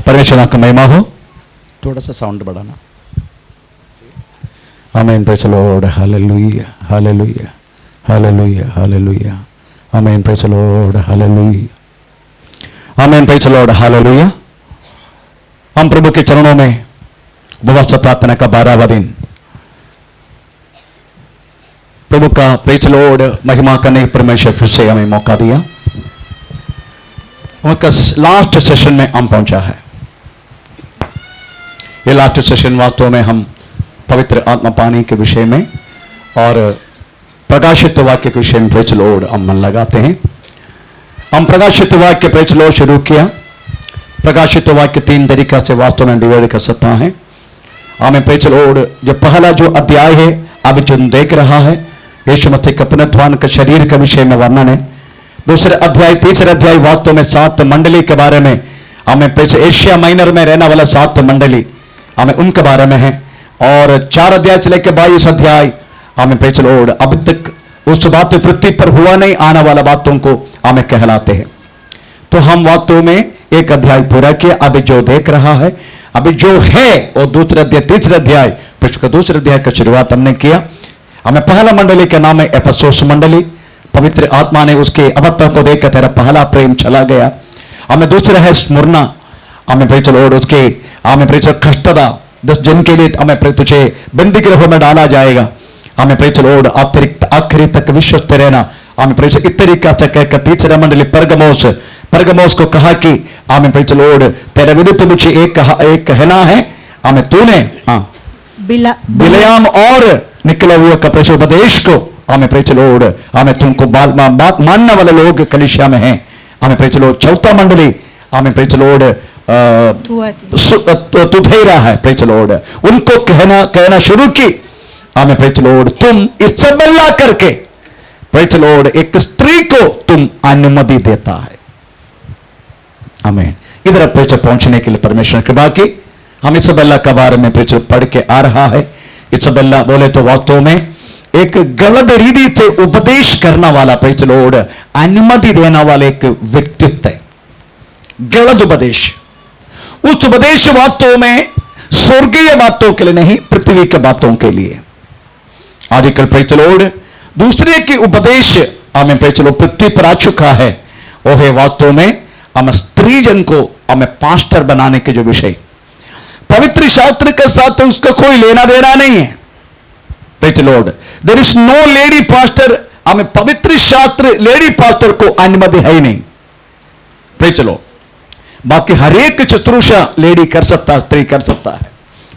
परमेश्वर का महिमा हो। थोड़ा सा साउंड बढ़ाना। आमीन, praise the Lord, hallelujah, hallelujah, hallelujah, hallelujah, आमीन, प्रेज़ द लॉर्ड, हालेलुया, आमीन, प्रेज़ द लॉर्ड, हालेलुया। हम प्रभु के चरणों में उपवास प्रार्थना का 12वां दिन, प्रभु का प्रेज़ द लॉर्ड महिमा करने परमेश्वर फिर से हमें मौका दिया। उनका लास्ट सेशन में हम पहुंचा है। ये लास्ट सेशन वास्तव में हम पवित्र आत्मा पानी के विषय में और प्रकाशित वाक्य के विषय में प्रेज़ द लॉर्ड हम मन लगाते हैं। हम प्रकाशित वाक्य प्रेज़ द लॉर्ड शुरू किया। प्रकाशित वाक्य 3 तरीका से वास्तव में डिवाइड कर सकता है। हमें प्रेज़ द लॉर्ड जो पहला जो अध्याय है अब जो देख रहा है, यीशु मसीह के पुनरुत्थान के शरीर के विषय में वर्णन है। दूसरे अध्याय, तीसरे अध्याय वास्तव में 7 मंडली के बारे में, हमें प्रेज़ एशिया माइनर में रहने वाला 7 मंडली हमें उनके बारे में है। और 4 अध्याय से लेकर 22 अध्याय हमें प्रेज़ द लॉर्ड अभी तक उस बात पृथ्वी पर हुआ नहीं आने वाला बातों को हमें कहलाते हैं। तो हम वास्तव में एक अध्याय पूरा किया। अभी जो देख रहा है, अभी जो है वो दूसरे अध्याय, तीसरे अध्याय, फिर दूसरे अध्याय का शुरुआत हमने किया। हमें पहला मंडली का नाम है एफेसुस मंडली। पवित्र आत्मा ने उसके अबत्ता को देखकर तेरा पहला प्रेम चला गया। हमें दूसरा है स्मुरना। हमें प्रेज़ द लॉर्ड उसके हमें प्रेज़ खष्टदा 10 दिन के लिए हमें तुझे बंदी गृह में डाला जाएगा। हमें प्रेज़ द लॉर्ड अतिरिक्त आखिरी तक विश्वस्त रहना। हमें प्रेज़ इस तरीका से कहकर तीसरा मंडली परगमोस को कहा कि हमें प्रेज़ द लॉर्ड तेरे विरुद्ध मुझे एक कहना है। हमें तूने बिलेयाम और निकले हुए का प्रेज़ उपदेश को हमें प्रेज़ द लॉर्ड हमें तुमको बात मानने वाले लोग कलीसिया में हैं। हमें प्रेज़ द लॉर्ड चौथा मंडली हमें प्रेज़ द लॉर्ड तुधेरा है प्रेज़ द लॉर्ड, उनको कहना शुरू की। हमें प्रेज़ द लॉर्ड तुम इसाबेला करके प्रेज़ द लॉर्ड एक स्त्री को तुम अनुमति देता है। आमीन। इधर प्रेज़ पहुंचने के लिए परमेश्वर कृपा की। हम इसाबेला के बारे में प्रेज़ पढ़ के आ रहा है। इसाबेला बोले तो वास्तव में एक गलत रीति से उपदेश करने वाला प्रेज़ द लॉर्ड अनुमति देने वाले एक व्यक्तित्व है। गलत उपदेश, उस उपदेश बातों में स्वर्गीय बातों के लिए नहीं, पृथ्वी के बातों के लिए। आजकल प्रेज़ द लॉर्ड दूसरे के उपदेश हमें प्रेज़ द लॉर्ड पृथ्वी पर आ चुका है। वो है वास्तव में हम स्त्री जन को हमें पास्टर बनाने के जो विषय, पवित्र शास्त्र के साथ तो उसका कोई लेना देना नहीं है। Praise the lord there is no lady pastor. हमें पवित्र शास्त्र लेडी पास्टर को अनुमति है ही नहीं। प्रेज़ द लॉर्ड बाकी हर एक शुश्रूषा लेडी कर सकता, स्त्री कर सकता है,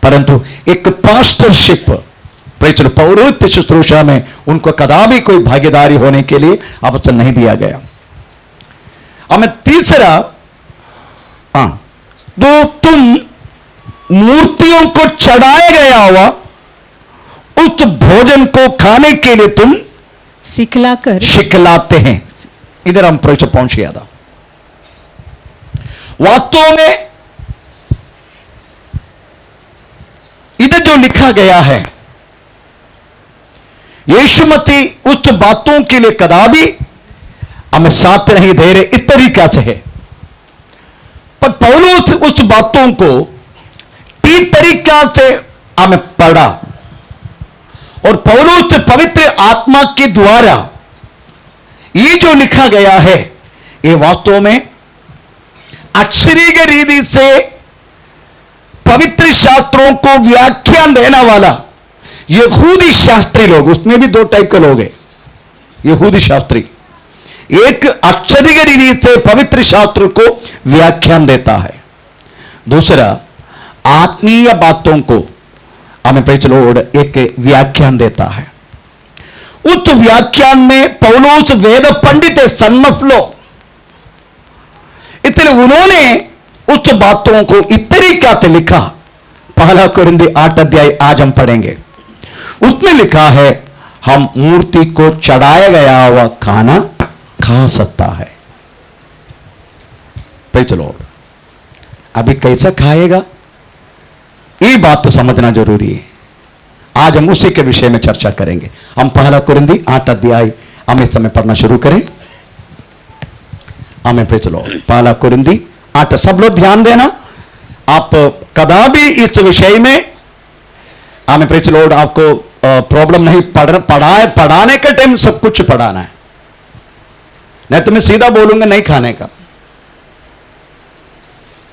परंतु एक पास्टरशिप प्रेज़ द लॉर्ड पौरोहित्य शुश्रूषा में उनको कदापि कोई भागीदारी होने के लिए अवसर नहीं दिया गया। हमें तीसरा, तो तुम मूर्तियों को चढ़ाया गया हुआ उस भोजन को खाने के लिए तुम सिखलाते हैं। इधर हम प्रेज़ पहुंच गया था। वास्तव में इधर जो लिखा गया है, यीशु मसीह उस बातों के लिए कदापि हमें साथ नहीं दे रहे, इस तरीका से है। पर पौलुस उस बातों को इस तरीका से हमें पढ़ा और पौलुस पवित्र आत्मा के द्वारा ये जो लिखा गया है, ये वास्तव में आश्चर्य रीति से पवित्र शास्त्रों को व्याख्यान देने वाला यहूदी शास्त्री लोग, उसमें भी 2 टाइप के लोग हैं यहूदी शास्त्री। एक आश्चर्य रीति से पवित्र शास्त्र को व्याख्यान देता है, दूसरा आत्मीय बातों को हमें प्रेज़ द लॉर्ड एक व्याख्यान देता है। उस व्याख्यान में पौलुस वेद पंडित है, सन ऑफ लॉ, इतने उन्होंने उस बातों को इस तरीका से लिखा। पहला कुरिन्थी 8 अध्याय आज हम पढ़ेंगे। उसमें लिखा है हम मूर्ति को चढ़ाया गया हुआ खाना खा सकता है। प्रेज़ द लॉर्ड अभी कैसा खाएगा, ये बात तो समझना जरूरी है। आज हम उसी के विषय में चर्चा करेंगे। हम पहला कुरिन्थी 8 अध्याय हम इस समय पढ़ना शुरू करें। आमीन, प्रेज़ द लॉर्ड। पहला कुरिन्थी 8, सब लोग ध्यान देना। आप कदापि इस विषय में हमें प्रेज लॉर्ड आपको प्रॉब्लम नहीं, पढ़ाने का टाइम सब कुछ पढ़ाना है। नहीं तो मैं सीधा बोलूंगा नहीं खाने का,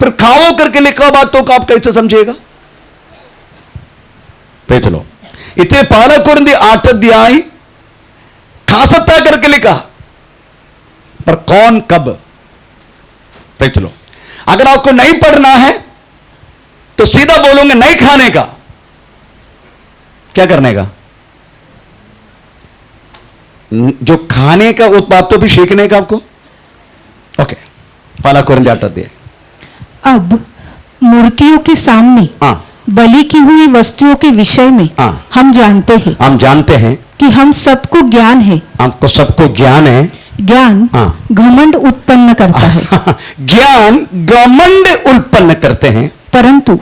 फिर खाओ करके लिखा बातों का आप कैसे समझिएगा? Praise Lord. इतने 1 कोरिन्थी 8 अध्याय खा सकता करके लिखा, पर कौन कब? Praise Lord. अगर आपको नहीं पढ़ना है तो सीधा बोलूंगा नहीं खाने का, क्या करने का? जो खाने का उस बात तो भी सीखने का आपको। ओके, 1 कोरिन्थी 8 अध्याय। अब मूर्तियों के सामने बलि की हुई वस्तुओं के विषय में हम जानते हैं कि हम सबको ज्ञान है। हमको सबको ज्ञान है। ज्ञान घमंड उत्पन्न करता है। ज्ञान घमंड उत्पन्न करते हैं, परंतु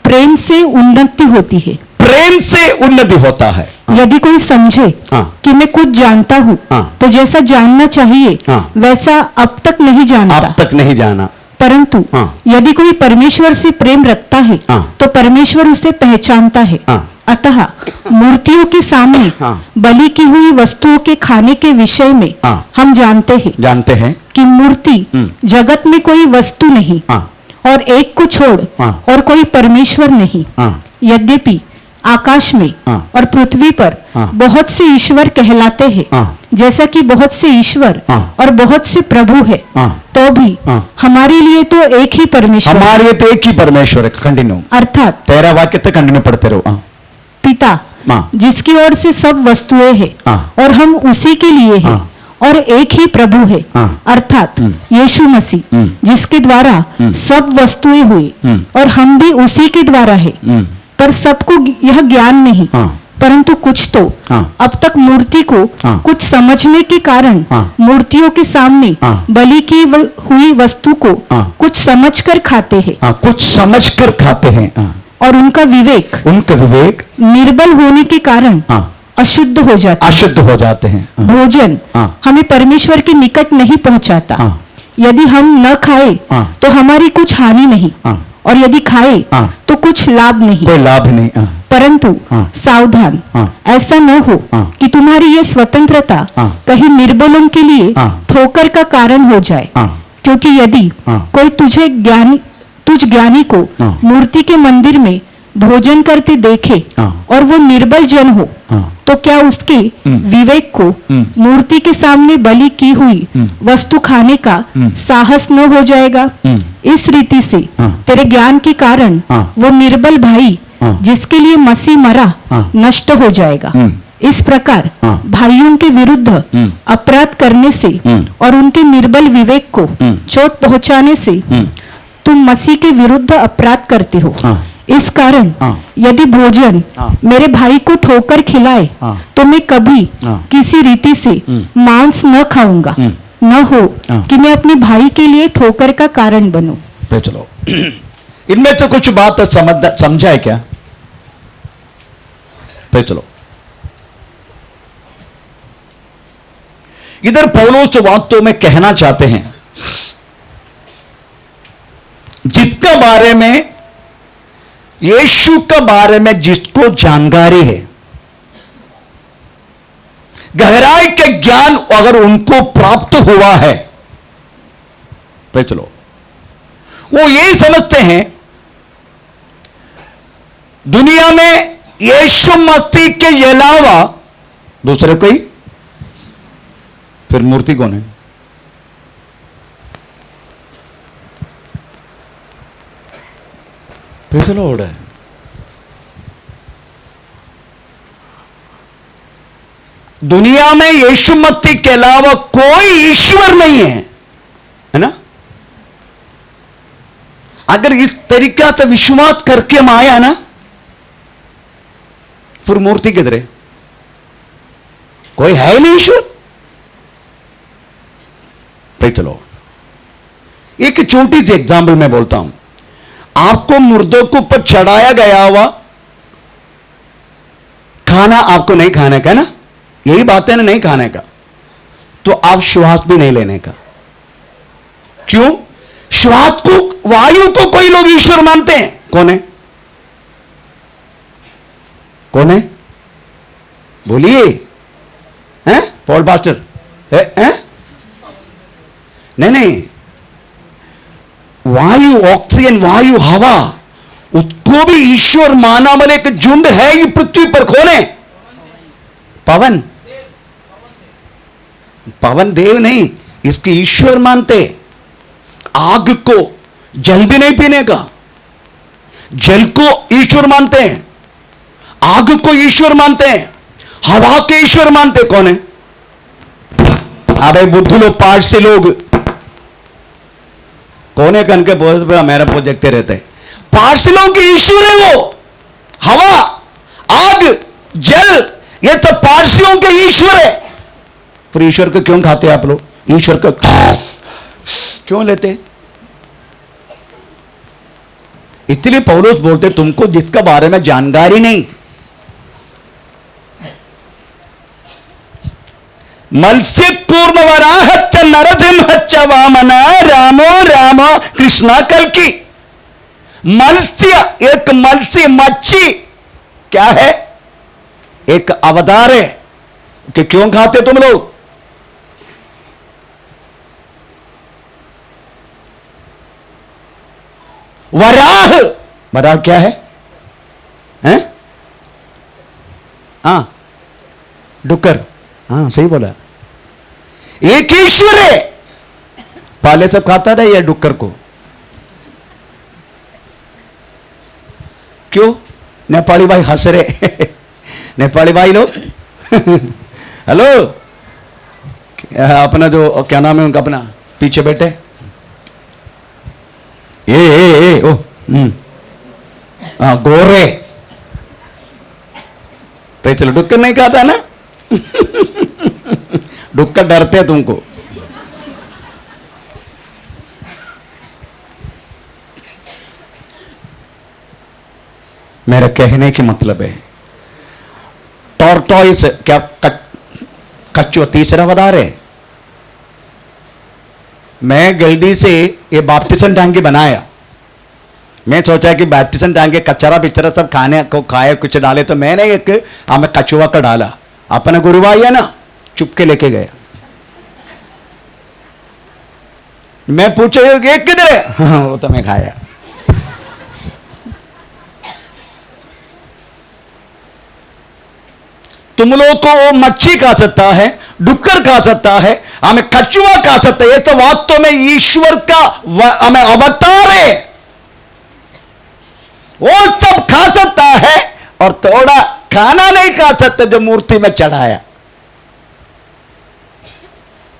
प्रेम से उन्नति होती है। प्रेम से उन्नति होता है। यदि कोई समझे कि मैं कुछ जानता हूँ तो जैसा जानना चाहिए वैसा अब तक नहीं जाना, परंतु यदि कोई परमेश्वर से प्रेम रखता है तो परमेश्वर उसे पहचानता है। अतः मूर्तियों के सामने बलि की हुई वस्तुओं के खाने के विषय में हम जानते हैं कि मूर्ति जगत में कोई वस्तु नहीं और एक को छोड़ और कोई परमेश्वर नहीं। यद्यपि आकाश में और पृथ्वी पर बहुत से ईश्वर कहलाते हैं, जैसा कि बहुत से ईश्वर और बहुत से प्रभु है, तो भी हमारे लिए तो एक ही परमेश्वर, हमारे लिए तो एक ही परमेश्वर है। कंटिन्यू, अर्थात 13 वाक्य तक कंटिन्यू पढ़ते रहो। पिता जिसकी ओर से सब वस्तुएं हैं और हम उसी के लिए हैं, और एक ही प्रभु है अर्थात यीशु मसीह, जिसके द्वारा सब वस्तुएं हुई और हम भी उसी के द्वारा है। पर सबको यह ज्ञान नहीं, परंतु कुछ तो अब तक मूर्ति को कुछ समझने के कारण मूर्तियों के सामने बलि की हुई वस्तु को कुछ समझकर खाते हैं, कुछ समझकर खाते हैं, और उनका विवेक निर्बल होने के कारण अशुद्ध हो जाते हैं। भोजन हमें परमेश्वर के निकट नहीं पहुंचाता। यदि हम न खाए तो हमारी कुछ हानि नहीं, और यदि खाए तो कुछ लाभ नहीं। परंतु सावधान, ऐसा न हो कि तुम्हारी यह स्वतंत्रता कहीं निर्बलों के लिए ठोकर का कारण हो जाए। क्योंकि यदि कोई तुझ ज्ञानी को मूर्ति के मंदिर में भोजन करते देखे और वो निर्बल जन हो, तो क्या उसके विवेक को मूर्ति के सामने बलि की हुई वस्तु खाने का साहस न हो जाएगा? इस रीति से तेरे ज्ञान के कारण वो निर्बल भाई जिसके लिए मसीह मरा नष्ट हो जाएगा। इस प्रकार भाइयों के विरुद्ध अपराध करने से और उनके निर्बल विवेक को चोट पहुंचाने से तुम मसीह के विरुद्ध अपराध करते हो। इस कारण यदि भोजन मेरे भाई को ठोकर खिलाए तो मैं कभी किसी रीति से मांस न खाऊंगा, न हो कि मैं अपने भाई के लिए ठोकर का कारण बनूं। चलो, इनमें से कुछ बात समझा है क्या? चलो, इधर पौलुस वास्तव में कहना चाहते हैं, जिसका बारे में यीशु के बारे में जिसको जानकारी है, गहराई के ज्ञान अगर उनको प्राप्त हुआ है, चलो, वो यही समझते हैं दुनिया में यीशु मसीह के अलावा दूसरे कोई, फिर मूर्ति कौन है? चलो, है दुनिया में यीशु मसीह के अलावा कोई ईश्वर नहीं है ना? अगर इस तरीका से विश्वास करके हम आया ना, फिर मूर्ति किधर है? कोई है नहीं ईश्वर। चलो, एक छोटी सी एग्जाम्पल मैं बोलता हूं। आपको मुर्दों के ऊपर चढ़ाया गया हुआ खाना आपको नहीं खाने का है ना, यही बात है ना, नहीं खाने का, तो आप श्वास भी नहीं लेने का। क्यों? श्वास को, वायु को कोई लोग ईश्वर मानते हैं। कौन है? कौन है? बोलिए। हैं? Paul pastor? हैं? नहीं, वायु, ऑक्सीजन, वायु, हवा, उसको भी ईश्वर माना वाले एक झुंड है ये पृथ्वी पर। कौन है? पवन। पवन देव नहीं, इसके ईश्वर मानते। आग को, जल भी नहीं पीने का, जल को ईश्वर मानते हैं, आग को ईश्वर मानते हैं, हवा के ईश्वर मानते। कौन है? अबे बुद्धू लोग, पारसी लोग, कोने कन के बहुत बड़ा मेरा को देखते रहते हैं। पारसी लोगों के ईश्वर है वो हवा, आग, जल, ये तो पारसियों के ईश्वर है। फिर ईश्वर को क्यों खाते आप लोग? ईश्वर को क्यों लेते? इसलिए पौलुस बोलते तुमको जिसका बारे में जानकारी नहीं, मत्स्य कूर्म वराहच्च नरसिंहच्च वामन रामो राम कृष्णा कल्कि। मत्स्य, एक मत्स्य, मच्छी क्या है? एक अवतार है कि क्यों खाते तुम लोग? वराह, वराह क्या है? हैं? हाँ, डुक्कर। हाँ सही बोला, एक ईश्वर है। पहले सब खाता था ये डुक्कर को। क्यों? नेपाली भाई हंस रहे नेपाली भाई लोग हेलो, अपना जो क्या नाम है उनका, अपना पीछे बैठे ए ओ गोरे। तो चलो, डुक्कर नहीं खाता ना डुक्कर डरते हैं तुमको। मेरा कहने की मतलब है, टॉर्टॉइस क्या, कच्चो तीसरा बता रहे। मैं जल्दी से ये बैप्टिज्म टैंकी बनाया। मैं सोचा कि बैप्टिज्म टैंकी कचरा पिचरा सब खाने को खाए कुछ डाले, तो मैंने एक हमें कछुआ का डाला। अपना गुरु भाई है ना, चुप के लेके गया। मैं पूछे ये किधर है? हाँ, वो तो मैं खाया। तुम लोग को वो मच्छी खा सकता है, डुक्कर खा सकता है, हमें कछुआ खा सकता है। ये तो वास्तव में ईश्वर का हमें अवतार है। वो सब खा सकता है और थोड़ा खाना नहीं खा सकता जो मूर्ति में चढ़ाया।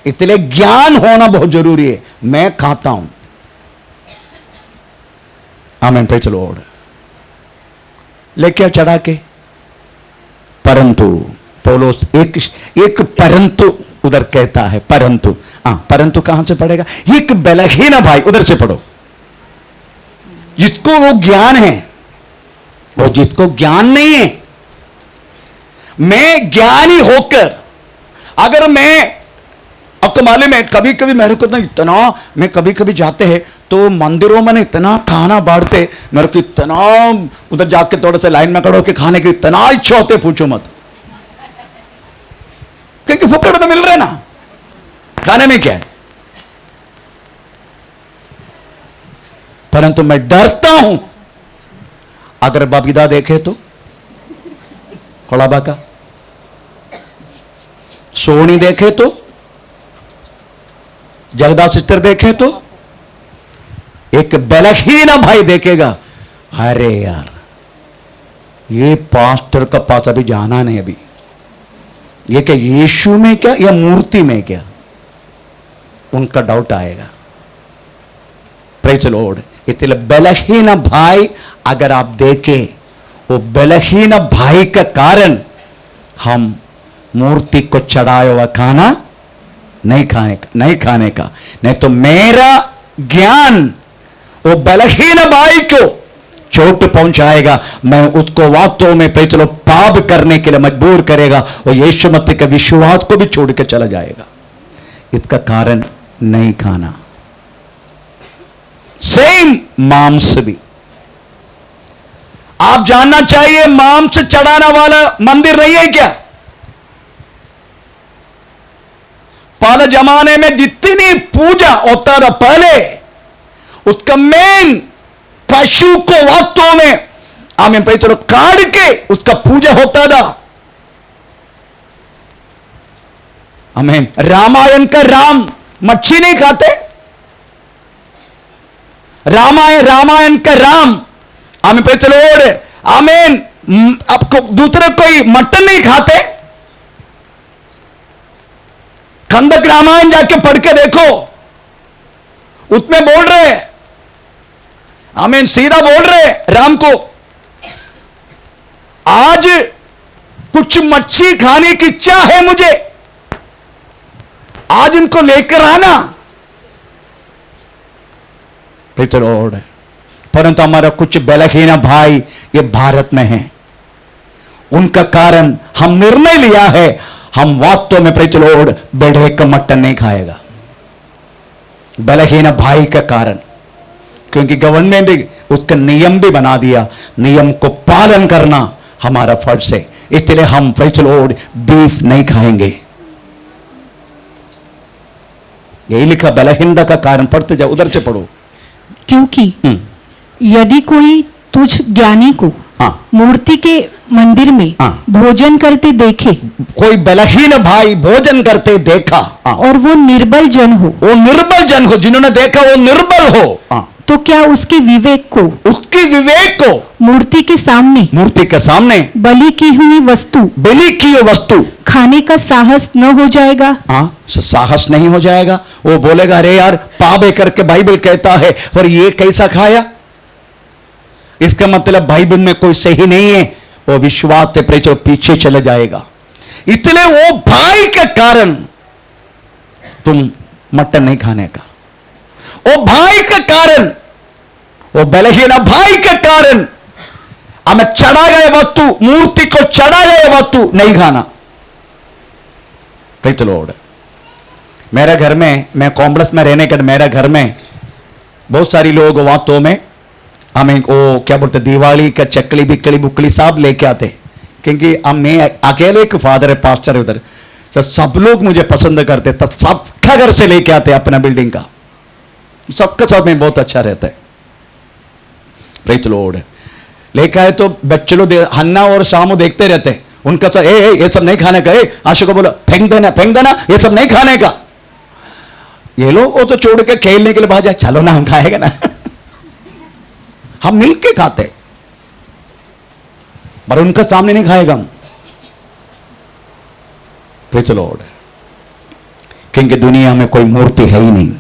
इसलिए ज्ञान होना बहुत जरूरी है। मैं खाता हूं, आमीन, प्रेज़ द लॉर्ड, लेके चढ़ा के। परंतु पौलुस एक परंतु उधर कहता है। परंतु, परंतु कहां से पढ़ेगा? एक बलहीन भाई, उधर से पढ़ो, जिसको वो ज्ञान है और जिसको ज्ञान नहीं है। मैं ज्ञानी होकर, अगर मैं, अब तो मालूम है कभी कभी मेरे को तो इतना, मैं कभी कभी जाते हैं तो मंदिरों में इतना खाना बांटते, मेरे को इतना उधर जाके थोड़े से लाइन में खड़ो के खाने की इतना इच्छा होते, पूछो मत। क्योंकि फुकड़ तो मिल रहे ना, खाने में क्या है। परंतु मैं डरता हूं, अगर बबीदा देखे तो, कोड़ाबा का सोनी देखे तो, जगदा सिस्टर देखे तो, एक बलहीन भाई देखेगा, अरे यार ये पास्टर का पास अभी जाना नहीं, अभी ये क्या यीशु में क्या या मूर्ति में क्या, उनका डाउट आएगा। Praise the Lord. इसलिए बलहीन भाई अगर आप देखें, वो बलहीन भाई का कारण हम मूर्ति को चढ़ाया हुआ खाना नहीं खाने का। नहीं तो मेरा ज्ञान वो बलहीन भाई को चोट पहुंचाएगा, मैं उसको वास्तव में चलो पाप करने के लिए मजबूर करेगा और यीशु मसीह के विश्वास को भी छोड़ के चला जाएगा। इसका कारण नहीं खाना। सेम मांस भी। आप जानना चाहिए मांस चढ़ाने वाला मंदिर नहीं है क्या? पहले जमाने में जितनी पूजा होता था पहले, उसका मेन पशु को वास्तव में हमें पे चलो काट के उसका पूजा होता था। हमें रामायण का राम मच्छी नहीं खाते, रामायण का राम हमें पे चलो आमीन, आपको दूसरे कोई मटन नहीं खाते। खंदक रामायण जाके पढ़ के देखो, उसमें बोल रहे आमीन, सीधा बोल रहे राम को, आज कुछ मच्छी खाने की इच्छा है मुझे, आज इनको लेकर आना। लॉर्ड, परंतु हमारा कुछ बलहीन भाई ये भारत में हैं, उनका कारण हम निर्णय लिया है हम वास्तव में प्रेज लॉर्ड बढ़े का मटन नहीं खाएगा। बलहीन भाई का कारण, क्योंकि गवर्नमेंट ने उसका नियम भी बना दिया, नियम को पालन करना हमारा फर्ज है, इसलिए हम प्रेज लॉर्ड बीफ नहीं खाएंगे। यही लिखा बलहीनता का कारण, पढ़ते जाओ, उधर से पढ़ो। क्योंकि यदि कोई तुझ ज्ञानी को मूर्ति के मंदिर में भोजन करते देखे, कोई बलहीन भाई भोजन करते देखा और वो निर्बल जन हो, जिन्होंने देखा वो निर्बल हो, तो क्या उसके विवेक को मूर्ति के सामने बलि की हुई वस्तु खाने का साहस न हो जाएगा? साहस नहीं हो जाएगा। वो बोलेगा अरे यार पाप करके बाइबल कहता है, पर ये कैसा खाया? इसका मतलब बाइबल में कोई सही नहीं है, वो विश्वास से पीछे चले जाएगा। इसलिए वो भाई के कारण तुम मटन नहीं खाने का, वो भाई के कारण, वो बलहीन भाई के कारण हमें चढ़ा गए वस्तु, मूर्ति को चढ़ा गए वस्तु नहीं खाना। Praise the Lord. मेरे घर में, मैं कॉम्प्लेक्स में रहने के, मेरे घर में बहुत सारी लोग वास्तव में हमें वो क्या बोलते दिवाली का चकली बिकली बुकली सब लेके आते, क्योंकि मैं अकेले एक फादर है, पास्टर है उधर, तो सब लोग मुझे पसंद करते, तो सबका घर से लेके आते अपना बिल्डिंग का, सबका सब में बहुत अच्छा रहता है। Praise the Lord. लेके आए तो बच्चे लोग हन्ना और शामू देखते रहते, उनका सब ये सब नहीं खाने का, आशा को बोला फेंक देना, ये सब नहीं खाने का। ये लोग वो तो छोड़ के खेलने के लिए बाहर जाए, चलो ना हम खाएगा ना हम मिलके खाते, पर उनका सामने नहीं खाएगा हम। Praise the Lord. क्योंकि दुनिया में कोई मूर्ति है ही नहीं,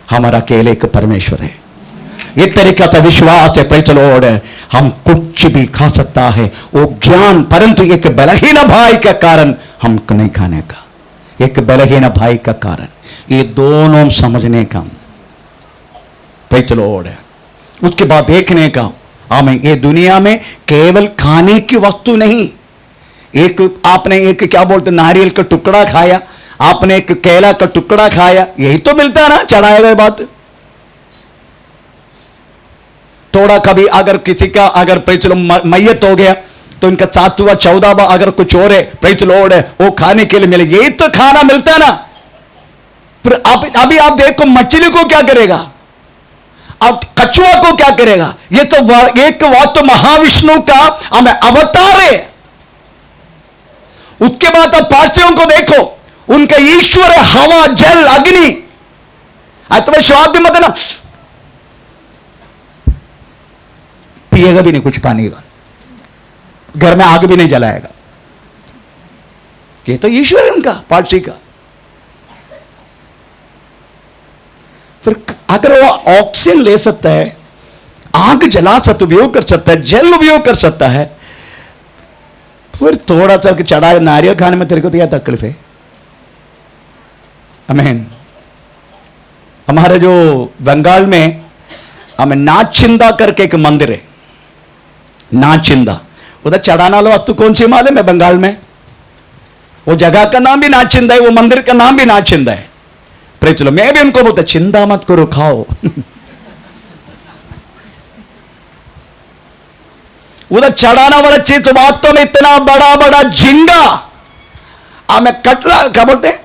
हमारा अकेले एक परमेश्वर है। ये तरीका था विश्वास है। Praise the Lord. हम कुछ भी खा सकता है वो ज्ञान, परंतु एक बलहीन भाई का कारण हमको नहीं खाने का, एक बलहीन भाई का कारण, ये दोनों समझने का। Praise the Lord. उसके बाद देखने का, हमें ये दुनिया में केवल खाने की वस्तु नहीं, एक आपने एक क्या बोलते नारियल का टुकड़ा खाया, आपने एक केला का टुकड़ा खाया, यही तो मिलता है ना चढ़ाए गए बात। थोड़ा कभी अगर किसी का अगर प्रेज़ द लॉर्ड मैयत हो गया तो इनका 7वां 14वां अगर कुछ और है, प्रेज़ द लॉर्ड है, वो खाने के लिए मिले, यही तो खाना मिलता है ना। फिर अभी आप देखो मछली को क्या करेगा, अब कछुआ को क्या करेगा? ये तो एक तो महाविष्णु का हमें अवतार है। उसके बाद आप पार्सियों को देखो, उनका ईश्वर है हवा जल अग्नि। तुम्हें स्वाद भी मत ना, पिएगा भी नहीं कुछ पानी का, घर में आग भी नहीं जलाएगा। ये तो ईश्वर है उनका, पार्सी का। फिर अगर वो ऑक्सीजन ले सकता है, आग जला सकता, उपयोग कर सकता है, जल उपयोग कर सकता है, फिर थोड़ा सा चढ़ा नारियल खाने में तेरे को तो क्या तकलीफ है? आमीन। हमारे जो बंगाल में हमें नाचिंदा करके एक मंदिर है, नाचिंदा, उधर चढ़ाना लो वस्तु कौन सी मालूम है? बंगाल में वो जगह का नाम भी नाचिंदा है, वो मंदिर का नाम भी नाचिंदा है। Praise the Lord. मैं भी उनको बोलता चिंता मत करो, खाओ उधर चढ़ाना वाला चीज तो वास्तव में इतना बड़ा बड़ा झिंगा, मैं कटला क्या बोलते हैं,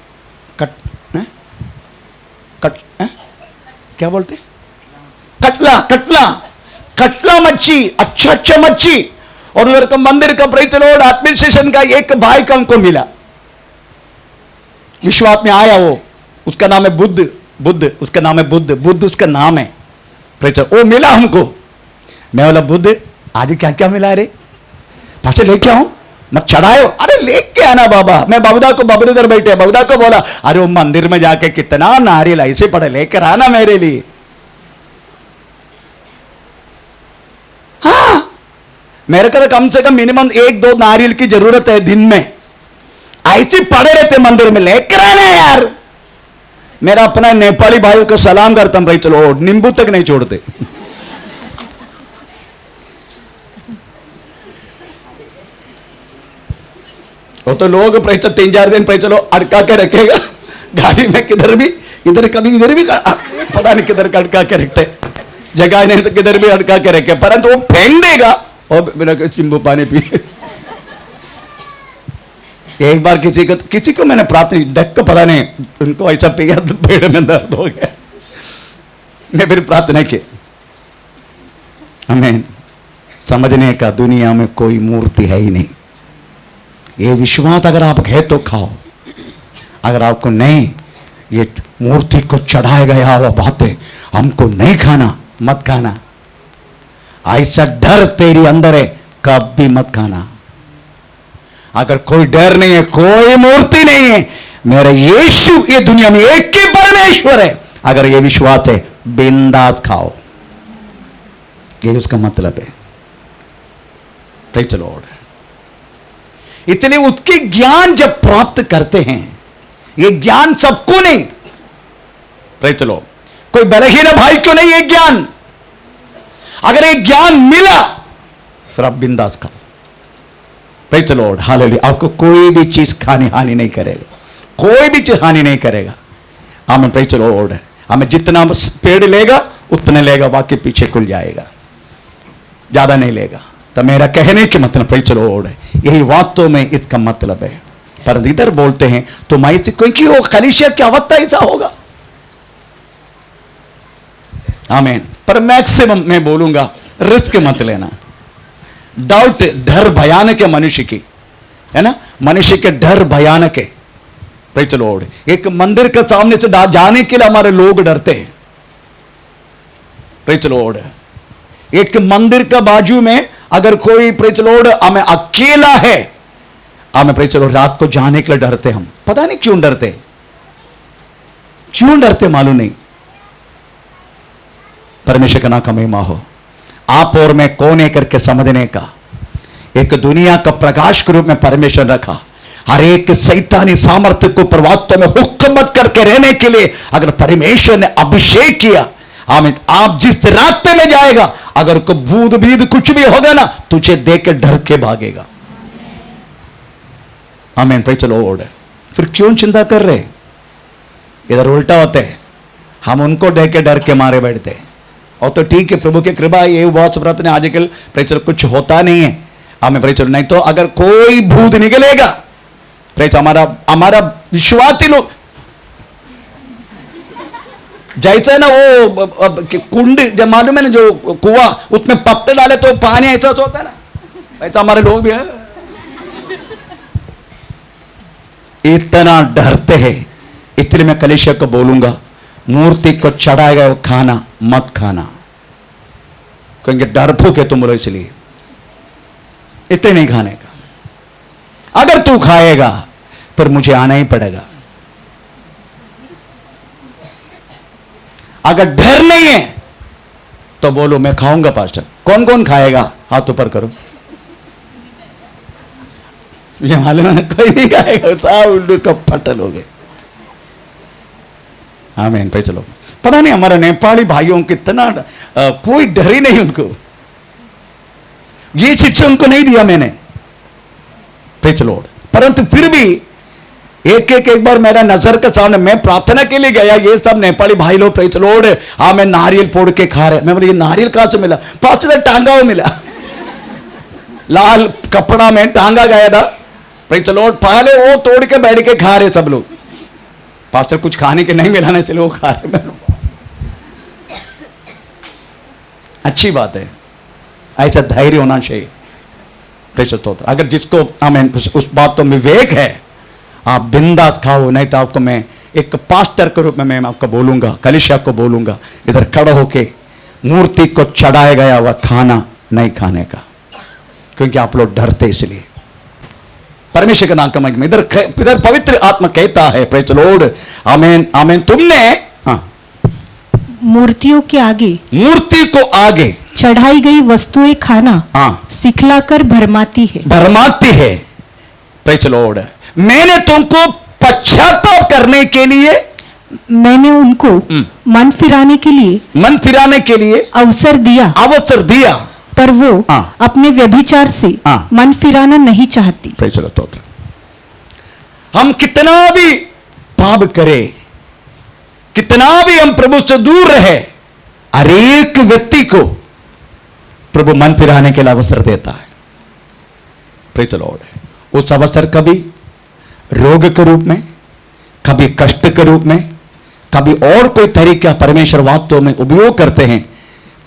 क्या बोलते हैं, कटला कटला कटला मच्छी, अच्छा मच्छी। और उधर का मंदिर का प्रेज़ द लॉर्ड एडमिनिस्ट्रेशन का एक भाई का हमको मिला, विश्वास में आया, वो उसका नाम है बुद्ध उसका नाम है बुद्ध उसका नाम है, प्रेज़ द लॉर्ड। वो मिला हमको, मैं बोला बुद्ध आज क्या क्या मिला रे, पास लेके आऊं, मत चढ़ाओ, अरे लेके आना बाबा। मैं बाबूदा को, बाबू इधर बैठे, बाबूदा को बोला अरे वो मंदिर में जाके कितना नारियल ऐसे पड़े, लेकर आना मेरे लिए। हाँ, मेरे को तो कम से कम मिनिमम 1-2 नारियल की जरूरत है दिन में, ऐसे पड़े रहते मंदिर में, लेकर आना यार। मेरा अपना नेपाली भाइयों को सलाम करता हूं भाई, चलो नींबू तक नहीं छोड़ते। वो तो लोग 3-4 दिन चलो अड़का के रखेगा गाड़ी में, किधर भी इधर कभी इधर भी पता नहीं किधर अड़का के रखते, जगह नहीं तो किधर भी अड़का के रखे, परंतु वो फेंक देगा और बिना चिंबू पानी पी। एक बार किसी को मैंने प्रार्थना डक को पता नहीं, उनको ऐसा पिया तो पेड़ में दर्द हो गया, मैं फिर प्रार्थना की। हमें समझने का दुनिया में कोई मूर्ति है ही नहीं, ये विश्वास अगर आप है तो खाओ, अगर आपको नहीं, ये मूर्ति को चढ़ाया गया हुआ बातें हमको नहीं खाना, मत खाना। ऐसा डर तेरी अंदर है, कभी मत खाना। अगर कोई डर नहीं है, कोई मूर्ति नहीं है, मेरा यीशु ये दुनिया में एक ही परमेश्वर है, अगर ये विश्वास है बिंदास खाओ, ये उसका मतलब है। Praise the Lord. इसलिए उसके ज्ञान जब प्राप्त करते हैं, ये ज्ञान सबको नहीं, प्रेज़ द लॉर्ड, कोई बलहीन भाई क्यों नहीं, ये ज्ञान अगर ये ज्ञान मिला फिर आप बिंदास खाओ। Praise the Lord, hallelujah. आपको कोई भी चीज खानी हानि नहीं करेगा, कोई भी चीज हानि नहीं करेगा। आमीन, प्रेज़ द लॉर्ड। हमें जितना पेड़ लेगा उतने लेगा, बाकी पीछे खुल जाएगा, ज्यादा नहीं लेगा। तो मेरा कहने के मतलब प्रेज़ द लॉर्ड है, यही वास्तव में इसका मतलब है। पर इधर बोलते हैं तो मैं क्योंकि वो कलीसिया की अवस्था ऐसा होगा। आमीन। पर मैक्सिमम मैं बोलूंगा रिस्क मत लेना, डाउट, डर भयानक है मनुष्य की, है ना, मनुष्य के डर भयानक है। Praise the Lord. एक मंदिर के सामने से जाने के लिए हमारे लोग डरते हैं। Praise the Lord. एक मंदिर का बाजू में अगर कोई प्रेज़ द लॉर्ड हमें अकेला है, हमें प्रेज़ द लॉर्ड रात को जाने के लिए डरते हम, पता नहीं क्यों डरते, क्यों डरते मालूम नहीं। परमेश्वर का नाम का महिमा हो। आप और मैं कौन है करके समझने का एक दुनिया का प्रकाश के रूप में परमेश्वर रखा। हर एक शैतानी सामर्थ्य को प्रवात्व में हुक्मत करके रहने के लिए अगर परमेश्वर ने अभिषेक किया, आमीन, आप जिस रास्ते में जाएगा, अगर को भूत भीद कुछ भी होगा ना, तुझे देख के डर के भागेगा। आमीन, प्रेज़ द लॉर्ड। फिर क्यों चिंता कर रहे, इधर उल्टा होते हैं, हम उनको देख के डर के मारे बैठते हैं। और तो ठीक है, प्रभु की कृपा ये बहुत प्रार्थना आजकल प्रेज़ द लॉर्ड कुछ होता नहीं है, हमें प्रेज़ द लॉर्ड। नहीं तो अगर कोई भूत निकलेगा, प्रेज़ हमारा विश्वासी लोग जैसे ना वो कुंड जब मालूम है ना, जो कुआं उसमें पत्ते डाले तो पानी ऐसा होता है ना, ऐसा हमारे लोग भी है, इतना डरते हैं। इसलिए मैं कलीसिया को बोलूंगा, मूर्ति को चढ़ाया गया वो खाना मत खाना, क्योंकि डरपोक है तुम लोग, इसलिए इतने नहीं खाने का। अगर तू खाएगा फिर मुझे आना ही पड़ेगा। अगर डर नहीं है तो बोलो मैं खाऊंगा पास्टर। कौन कौन खाएगा, हाथ ऊपर करो। मुझे मालूम है कोई नहीं खाएगा, सब उल्लू का पटल हो गए। आमीन, पे चलो। पता नहीं हमारे नेपाली भाइयों को इतना कोई डर ही नहीं उनको, ये शिक्षा उनको नहीं दिया मैंने, प्रेज़ द लॉर्ड। परंतु फिर भी एक बार मेरा नजर के सामने, मैं प्रार्थना के लिए गया, ये सब नेपाली भाई लोग प्रेज़ द लॉर्ड, मैं नारियल फोड़ के खा रहे। मैं बोले ये नारियल कहां से मिला, पास टांगा हुआ मिला। लाल कपड़ा में टांगा गया था। Praise the Lord. पहले वो तोड़ के बैठ के खा रहे सब लोग। पास्टर कुछ खाने के नहीं मिला, चलो वो खा रहे। अच्छी बात है, ऐसा धैर्य होना चाहिए। Praise the Lord. अगर जिसको आमीन उस बात तो विवेक है, आप बिंदास खाओ। नहीं तो आपको मैं एक पास्टर के रूप में मैं आपको बोलूंगा, कलीसिया को बोलूंगा, इधर खड़ा होके मूर्ति को चढ़ाया गया हुआ खाना नहीं खाने का, क्योंकि आप लोग डरते इसलिए। परमेश्वर का नाम का महिमा। इधर पवित्र आत्मा कहता है, प्रेज़ द लॉर्ड, आमीन आमीन, तुमने मूर्तियों के आगे, मूर्ति को आगे चढ़ाई गई वस्तुएं खाना सिखलाकर भरमाती है, भरमाती है। Praise the Lord. मैंने तुमको पश्चाताप करने के लिए, मैंने उनको मन फिराने के लिए अवसर दिया, पर वो अपने व्यभिचार से मन फिराना नहीं चाहती। Praise the Lord. हम कितना भी पाप करें, कितना भी हम प्रभु से दूर रहे, हर एक व्यक्ति को प्रभु मन फिराने के लिए अवसर देता है। Praise the Lord. उस अवसर कभी रोग के रूप में, कभी कष्ट के रूप में, कभी और कोई तरीका परमेश्वर वास्तव में उपयोग करते हैं।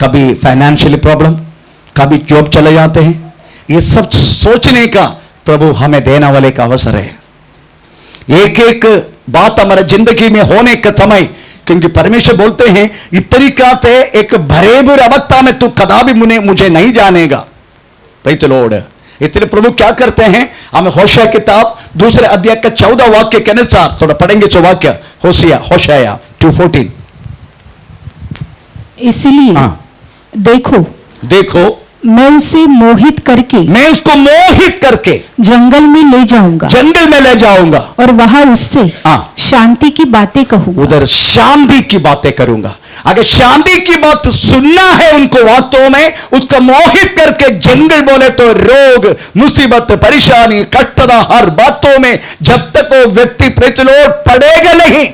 कभी फाइनेंशियल प्रॉब्लम, कभी जॉब चले जाते हैं। ये सब सोचने का प्रभु हमें देने वाले का अवसर है। एक एक बात हमारे जिंदगी में होने का समय, क्योंकि परमेश्वर बोलते हैं इस तरीका से एक भरे बुरे अवस्था में तू कदापि मुझे नहीं जानेगा। Praise the Lord. इसलिए प्रभु क्या करते हैं, हमें होशिया किताब 2 अध्याय का 14 वाक्य के अनुसार थोड़ा पढ़ेंगे। जो वाक्य होशिया 2:14। इसलिए देखो मैं उसको मोहित करके जंगल में ले जाऊंगा और वहां उससे शांति की बातें कहूंगा। उधर शांति की बातें करूंगा। अगर शांति की बात सुनना है उनको वास्तव में, उसको मोहित करके जंगल बोले तो रोग, मुसीबत, परेशानी, कष्टता, हर बातों में जब तक वो व्यक्ति प्रेज़ द लॉर्ड पढ़ेगा नहीं,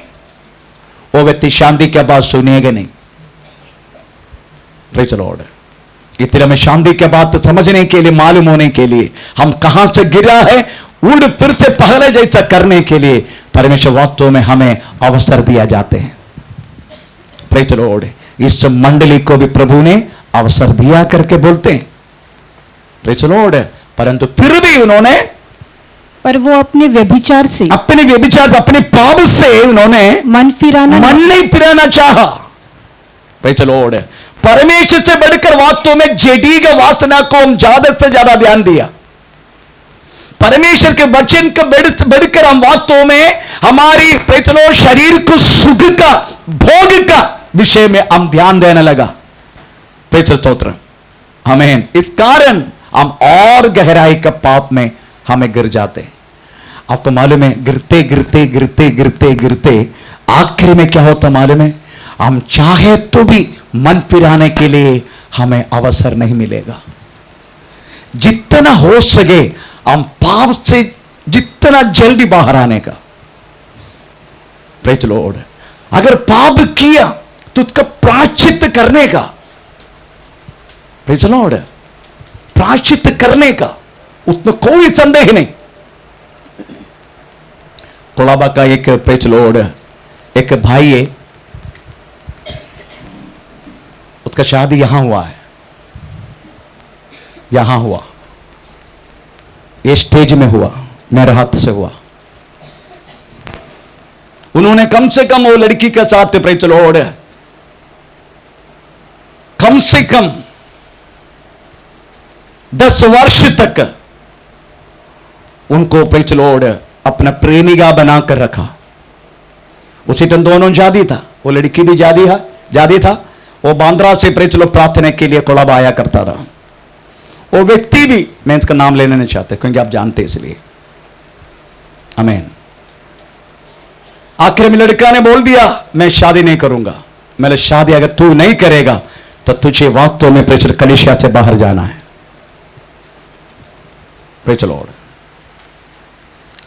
वो व्यक्ति शांति की बात सुनेगा नहीं। Praise the Lord. इतने हमें शांति की बात समझने के लिए, मालूम होने के लिए, हम कहां से गिरा है उड़ फिर से पहले जैसा करने के लिए परमेश्वर वास्तव में हमें अवसर दिया जाते हैं। Praise the Lord. इस मंडली को भी प्रभु ने अवसर दिया करके बोलते हैं। Praise the Lord. परंतु फिर भी उन्होंने, पर वो अपने व्यभिचार से, अपने पाप से उन्होंने मन नहीं फिराना चाहा। Praise the Lord. परमेश्वर से बढ़कर वास्तव में जेडी का वासना को हम ज्यादा से ज्यादा ध्यान दिया। परमेश्वर के वचन को बढ़कर हम वास्तव में हमारी प्रेज़ द लॉर्ड शरीर को सुख का, भोग का विषय में हम ध्यान देने लगा। प्रेज़ द स्तोत्र। आमीन। इस कारण हम और गहराई का पाप में हमें गिर जाते हैं। आपको मालूम है, गिरते गिरते गिरते गिरते गिरते आखिर में क्या होता मालूम है, हम चाहे तो भी मन फिराने के लिए हमें अवसर नहीं मिलेगा। जितना हो सके हम पाप से जितना जल्दी बाहर आने का। Praise the Lord. अगर पाप किया तो उसका प्रायश्चित करने का, प्रेज़ द लॉर्ड, प्रायश्चित करने का उसमें कोई संदेह नहीं। कोलाबा का एक प्रेज़ द लॉर्ड एक भाई है, उसका शादी यहां हुआ है, यहां हुआ, ये स्टेज में हुआ, मेरे हाथ से हुआ। उन्होंने कम से कम वो लड़की के साथ प्रेज़ द लॉर्ड कम से कम 10 वर्ष तक उनको प्रेज़ द लॉर्ड अपना प्रेमिका बनाकर रखा। उसी टाइम दोनों जादी था, वो लड़की भी जादी था। वो बांद्रा से प्रेज़ द लॉर्ड प्रार्थना के लिए कोलाबा आया करता रहा। वो व्यक्ति भी, मैं इसका नाम लेना नहीं चाहते क्योंकि आप जानते इसलिए। आमीन। आखिर में लड़का ने बोल दिया मैं शादी नहीं करूंगा। मैंने शादी अगर तू नहीं करेगा तो तुझे वास्तव में प्रेज़ द लॉर्ड कलीसिया से बाहर जाना है। Praise the Lord.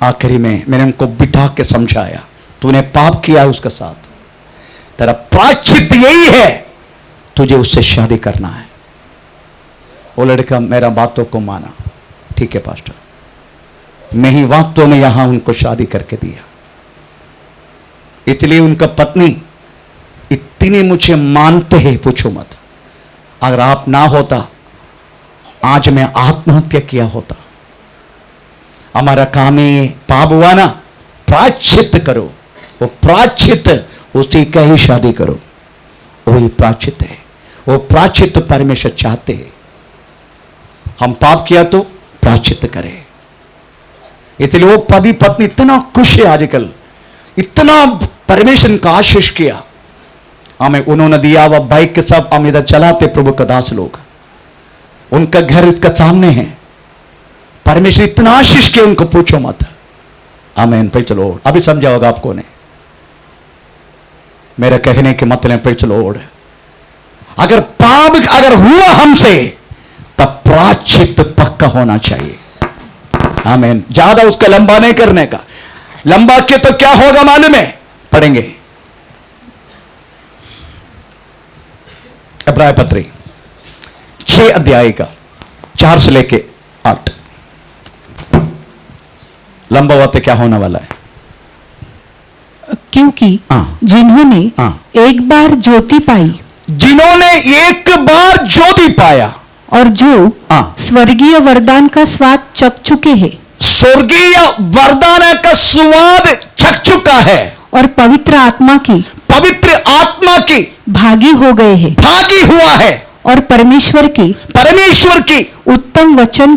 आखिरी में मैंने उनको बिठा के समझाया, तूने पाप किया है उसके साथ, तेरा प्रायश्चित यही है, तुझे उससे शादी करना है। वो लड़का मेरा बातों को माना। ठीक है पास्टर, मैं ही वास्तव में यहां उनको शादी करके दिया, इसलिए उनका पत्नी इतनी मुझे मानते हैं, पूछो मत। अगर आप ना होता आज मैं आत्महत्या किया होता। हमारा काम है पाप हुआ ना, प्रायश्चित करो, वो प्रायश्चित उसी का ही शादी करो, वही प्रायश्चित है, वो प्रायश्चित परमेश्वर चाहते हैं। हम पाप किया तो प्रायश्चित करें, इसलिए वो पति पत्नी इतना खुश है आजकल, इतना परमेश्वर का आशीष किया हमें, उन्होंने दिया हुआ बाइक के सब हम इधर चलाते, प्रभु का दास लोग, उनका घर इसका सामने है, परमेश्वर इतना आशीष किया उनको, पूछो मत। आमीन। पे चलो, अभी समझा होगा आपको ने मेरे कहने के मतलब। पे चलो, अगर पाप अगर हुआ हमसे तब प्रायश्चित पक्का होना चाहिए। आमीन। ज्यादा उसका लंबा नहीं करने का, लंबा के तो क्या होगा मालूम है, पढ़ेंगे इब्रानी पत्री 6 अध्याय का 4 से लेके 8। लंबा हुआ तो क्या होने वाला है, क्योंकि जिन्होंने एक बार ज्योति पाई, जिन्होंने एक बार ज्योति पाया, और जो स्वर्गीय वरदान का स्वाद चख चुके हैं, स्वर्गीय वरदान का स्वाद चख चुका है, और पवित्र आत्मा की भागी हो गए हैं, भागी हुआ है, और परमेश्वर की उत्तम वचन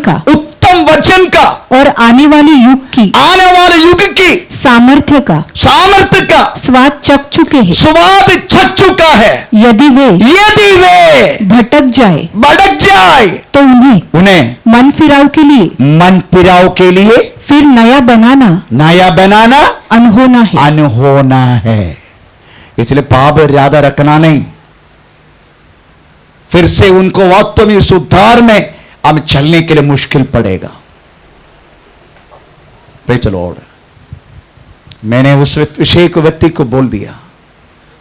का और आने वाले युग की सामर्थ्य का स्वाद चख चुके हैं। यदि वे भटक जाए तो उन्हें मन फिराव के लिए फिर नया बनाना अनहोना है। इसलिए पाप ज्यादा रखना नहीं, फिर से उनको वास्तव में सुधार में अब चलने के लिए मुश्किल पड़ेगा। चलो, और मैंने उस विषय को व्यक्ति को बोल दिया,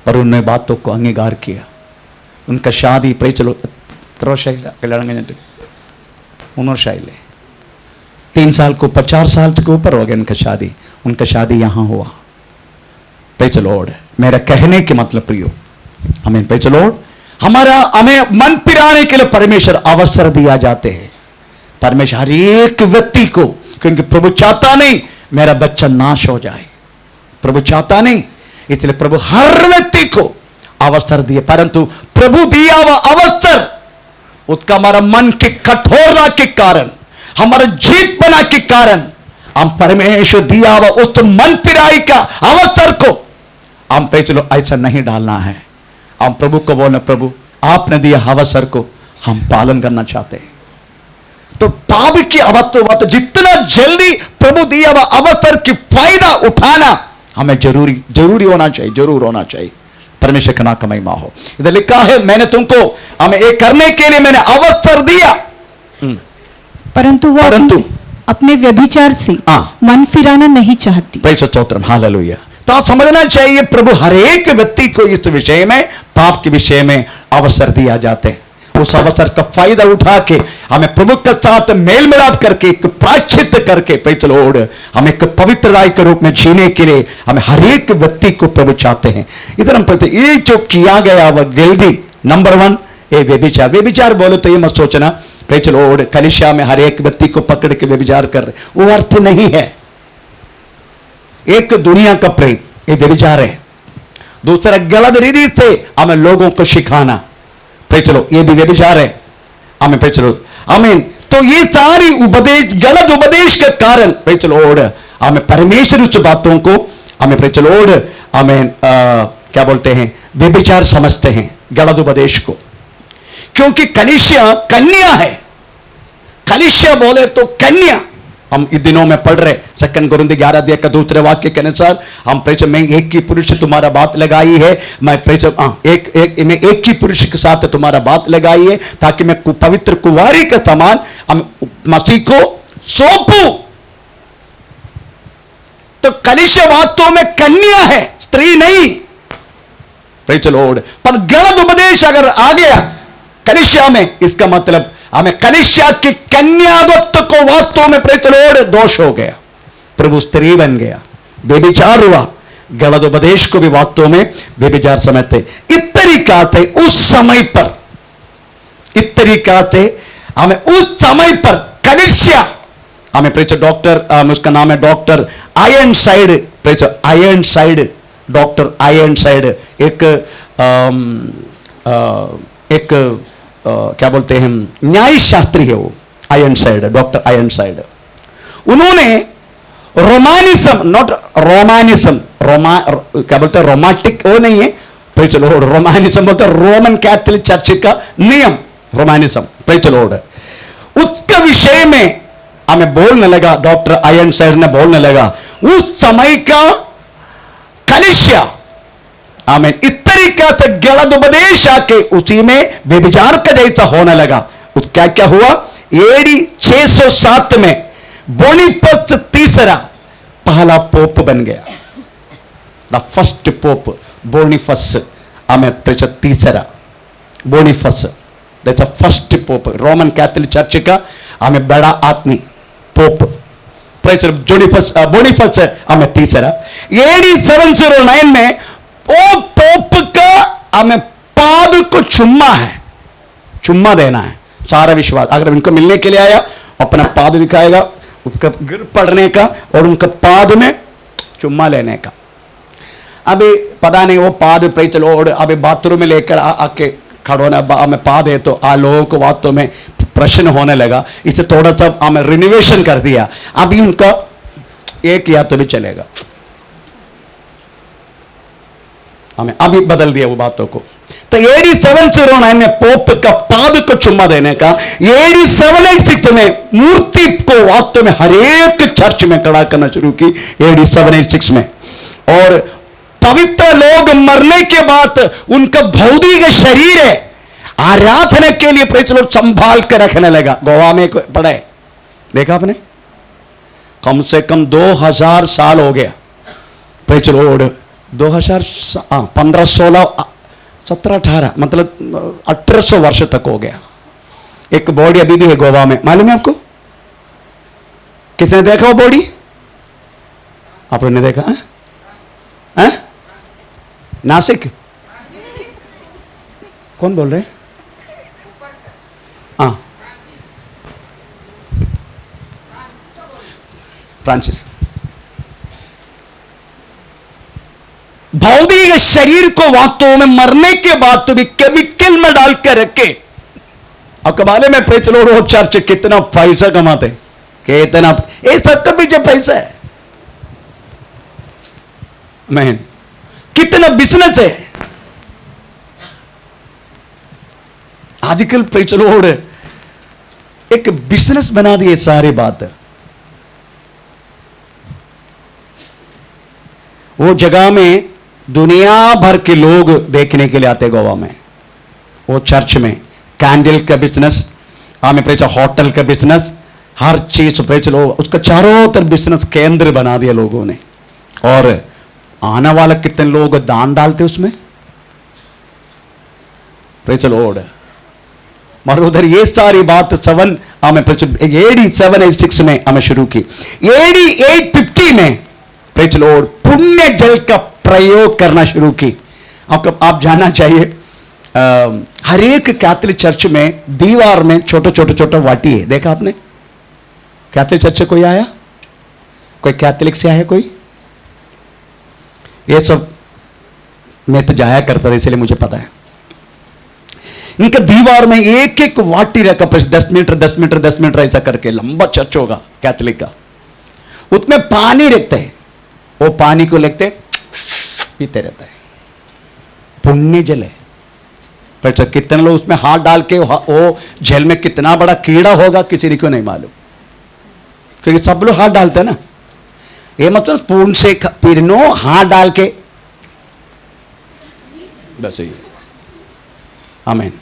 पर उन्होंने बातों को अंगीकार किया। उनका शादी पे चलो 3 साल को 50 साल के ऊपर हो गया उनका शादी यहां हुआ। पे चलो, और मेरा कहने के मतलब प्रियो, हमें पे चलो, हमें मन पिराने के लिए परमेश्वर अवसर दिया जाते हैं। परमेश्वर हर एक व्यक्ति को, क्योंकि प्रभु चाहता नहीं मेरा बच्चा नाश हो जाए, प्रभु चाहता नहीं, इसलिए प्रभु हर व्यक्ति को अवसर दिए, परंतु प्रभु दिया हुआ अवसर उसका हमारा मन के कठोरता के कारण, हमारा जीत बना के कारण, हम परमेश्वर दिया हुआ उस मन पिराई का अवसर को हम पे चलो ऐसा नहीं डालना है। हम प्रभु को बोलना, प्रभु आपने दिया अवसर को हम पालन करना चाहते हैं। तो पाप की अवसर जितना जल्दी प्रभु दिया हुआ अवसर की फायदा उठाना हमें जरूर होना चाहिए। परमेश्वर का नाम का महिमा हो। इधर लिखा है, मैंने तुमको हमें एक करने के लिए मैंने अवसर दिया, परंतु वो अपने व्यभिचार से मन फिराना नहीं चाहती। स्तोत्रम, हालेलुया। तो आप समझना चाहिए, प्रभु हर एक व्यक्ति को इस विषय में, पाप के विषय में अवसर दिया जाते हैं। उस अवसर का फायदा उठा के हमें प्रभु के साथ मेल मिलाप करके, एक प्रायश्चित करके, पैचलोड हमें एक पवित्र राय के रूप में जीने के लिए हमें हर एक व्यक्ति को प्रभु चाहते हैं। इधर हम पढ़ते, ये जो किया गया वह गिल्दी नंबर 1 ये व्यभिचार बोलो तो ये मत सोचना पैचलोड कलिसिया में हर एक व्यक्ति को पकड़ के व्यभिचार कर रहे, वो अर्थ नहीं है। एक दुनिया का प्रेम ये व्यभिचार है, दूसरा गलत रीति से हमें लोगों को सिखाना, चलो ये भी व्यभिचार है हमें। चलो आमीन। तो ये सारी उपदेश, गलत उपदेश के कारण चलो हमें परमेश्वर उस बातों को हमें चलो हमें क्या बोलते हैं, व्यभिचार समझते हैं गलत उपदेश को, क्योंकि कलीसिया कन्या है। कलीसिया बोले तो कन्या, हम इस दिनों में पढ़ रहे 2 कोरिन्थियों 11 अध्याय का दूसरे वाक्य के अनुसार हम मैं एक ही पुरुष से तुम्हारा बात लगाई है, मैं एक ही पुरुष के साथ तुम्हारा बात लगाई है, ताकि मैं पवित्र कुंवारी के समान हम मसीह को सौंपू। तो कलीसिया वास्तव में कन्या है, स्त्री नहीं। चलो, पर गलत उपदेश अगर आ गया, कनिष्या में, इसका मतलब हमें कनिष्या की कन्यात्व को वास्तव में प्रेतलोड़ दोष हो गया, प्रभु स्त्री बन गया, बेविचार हुआ, गलत उपदेश को भी वास्तव में बेविचार समझते। इस तरीका से उस समय पर, इस तरीका से हमें उस समय पर कनिष्या, हमें प्रेचर डॉक्टर, उसका नाम है doctor Ironside, preacher Ironside, doctor Ironside, एक क्या बोलते हैं, न्याय शास्त्री है वो, Ironside, doctor Ironside. उन्होंने रोमानिज्म, नॉट रोमानिज्म, क्या बोलते हैं, रोमांटिक वो नहीं है, प्रेज द लॉर्ड, रोमानिज्म बोलते हैं रोमन कैथोलिक चर्च का नियम, रोमानिज्म, प्रेज द लॉर्ड, उसके विषय में हमें बोलने लगा, डॉक्टर आयरन साइड ने बोलने लगा उस समय का कनिष्या, हमें इस तरीका से गलत उपदेश आके उसी में व्यभिचार का जैसा होने लगा। उस क्या क्या हुआ, एडी 607 में बोनीफस तीसरा पहला पोप बन गया, द फर्स्ट पोप बोनीफस, हमें तीसरा Boniface, that's the first pope, Roman Catholic church का हमें बड़ा आदमी पोप, बोनीफस हमें तीसरा। एडी 709 में वो पोप का हमें पाद को चुम्मा है, चुम्मा देना है, सारा विश्वास अगर इनको मिलने के लिए आया अपना पाद दिखाएगा, उसका गिर पड़ने का और उनका पाद में चुम्मा लेने का। अभी पता नहीं वो पाद प्रेज द लॉर्ड अभी बाथरूम में लेकर आके खड़ोना, हमें पाद है तो आ लोगों को वास्तव में प्रश्न होने लगा, इसे थोड़ा सा हमें रिनोवेशन कर दिया, अभी उनका एक या तो भी चलेगा, हमें अभी बदल दिया वो बातों को। तो एडी 709 में पोप का पाद को चुम्मा देने का, एडी 786 में मूर्ति को वास्तव में हर एक चर्च में खड़ा करना शुरू की, एडी 786 में। और पवित्र लोग मरने के बाद उनका भौतिक शरीर है आराधना के लिए प्रेरित लोग संभाल कर रखने लगा। गोवा में पढ़े, देखा आपने, कम से कम 2000 साल हो गया प्रेरित लोग, 15 16 17 18 मतलब 1800 वर्ष तक हो गया। एक बॉडी अभी भी है गोवा में, मालूम है आपको? किसने देखा वो बॉडी? आप लोगों ने देखा है? नासिक? कौन बोल रहे हैं? हाँ, फ्रांसिस। भौतिक शरीर को वास्तव में मरने के बाद तो भी केमिकल में डाल कर रखे, और कमाले में प्रेरित लोग चर्च कितना पैसा कमाते, कितना, ये सबके पीछे पैसा है, मैन कितना बिजनेस है आजकल। प्रेरित लोग एक बिजनेस बना दिए सारी बात। वो जगह में दुनिया भर के लोग देखने के लिए आते गोवा में, वो चर्च में कैंडल का बिजनेस, हमें प्रेरित होटल का बिजनेस, हर चीज प्रेरित लोग उसका चारों तरफ बिजनेस केंद्र बना दिया लोगों ने। और आने वाला कितने लोग दान डालते उसमें, प्रेरित लॉर्ड। और उधर ये सारी बात 7 हमें एडी 786 में हमें शुरू की। एडी 850 में प्रेरित लॉर्ड पुण्य जल का प्रयोग करना शुरू की। आपको आप जानना चाहिए, हर एक कैथोलिक चर्च में दीवार में छोटा छोटा छोटा वाटी है, देखा आपने? कैथोलिक चर्च से कोई आया? कोई कैथोलिक से आया कोई? ये सब मैं तो जाया करता था इसलिए मुझे पता है। इनका दीवार में एक एक वाटी रखा, 10 मीटर 10 मीटर 10 मीटर ऐसा करके लंबा चर्च होगा कैथोलिक का, उसमें पानी रखते हैं, वो पानी को लेते पीते रहता है, पुण्य जल है। पर कितने लोग उसमें हाथ डाल के वो जल में कितना बड़ा कीड़ा होगा किसी को नहीं मालूम, क्योंकि सब लोग हाथ डालते हैं ना। ये मतलब स्पून से पीनो, हाथ डाल के, बस ये आमीन।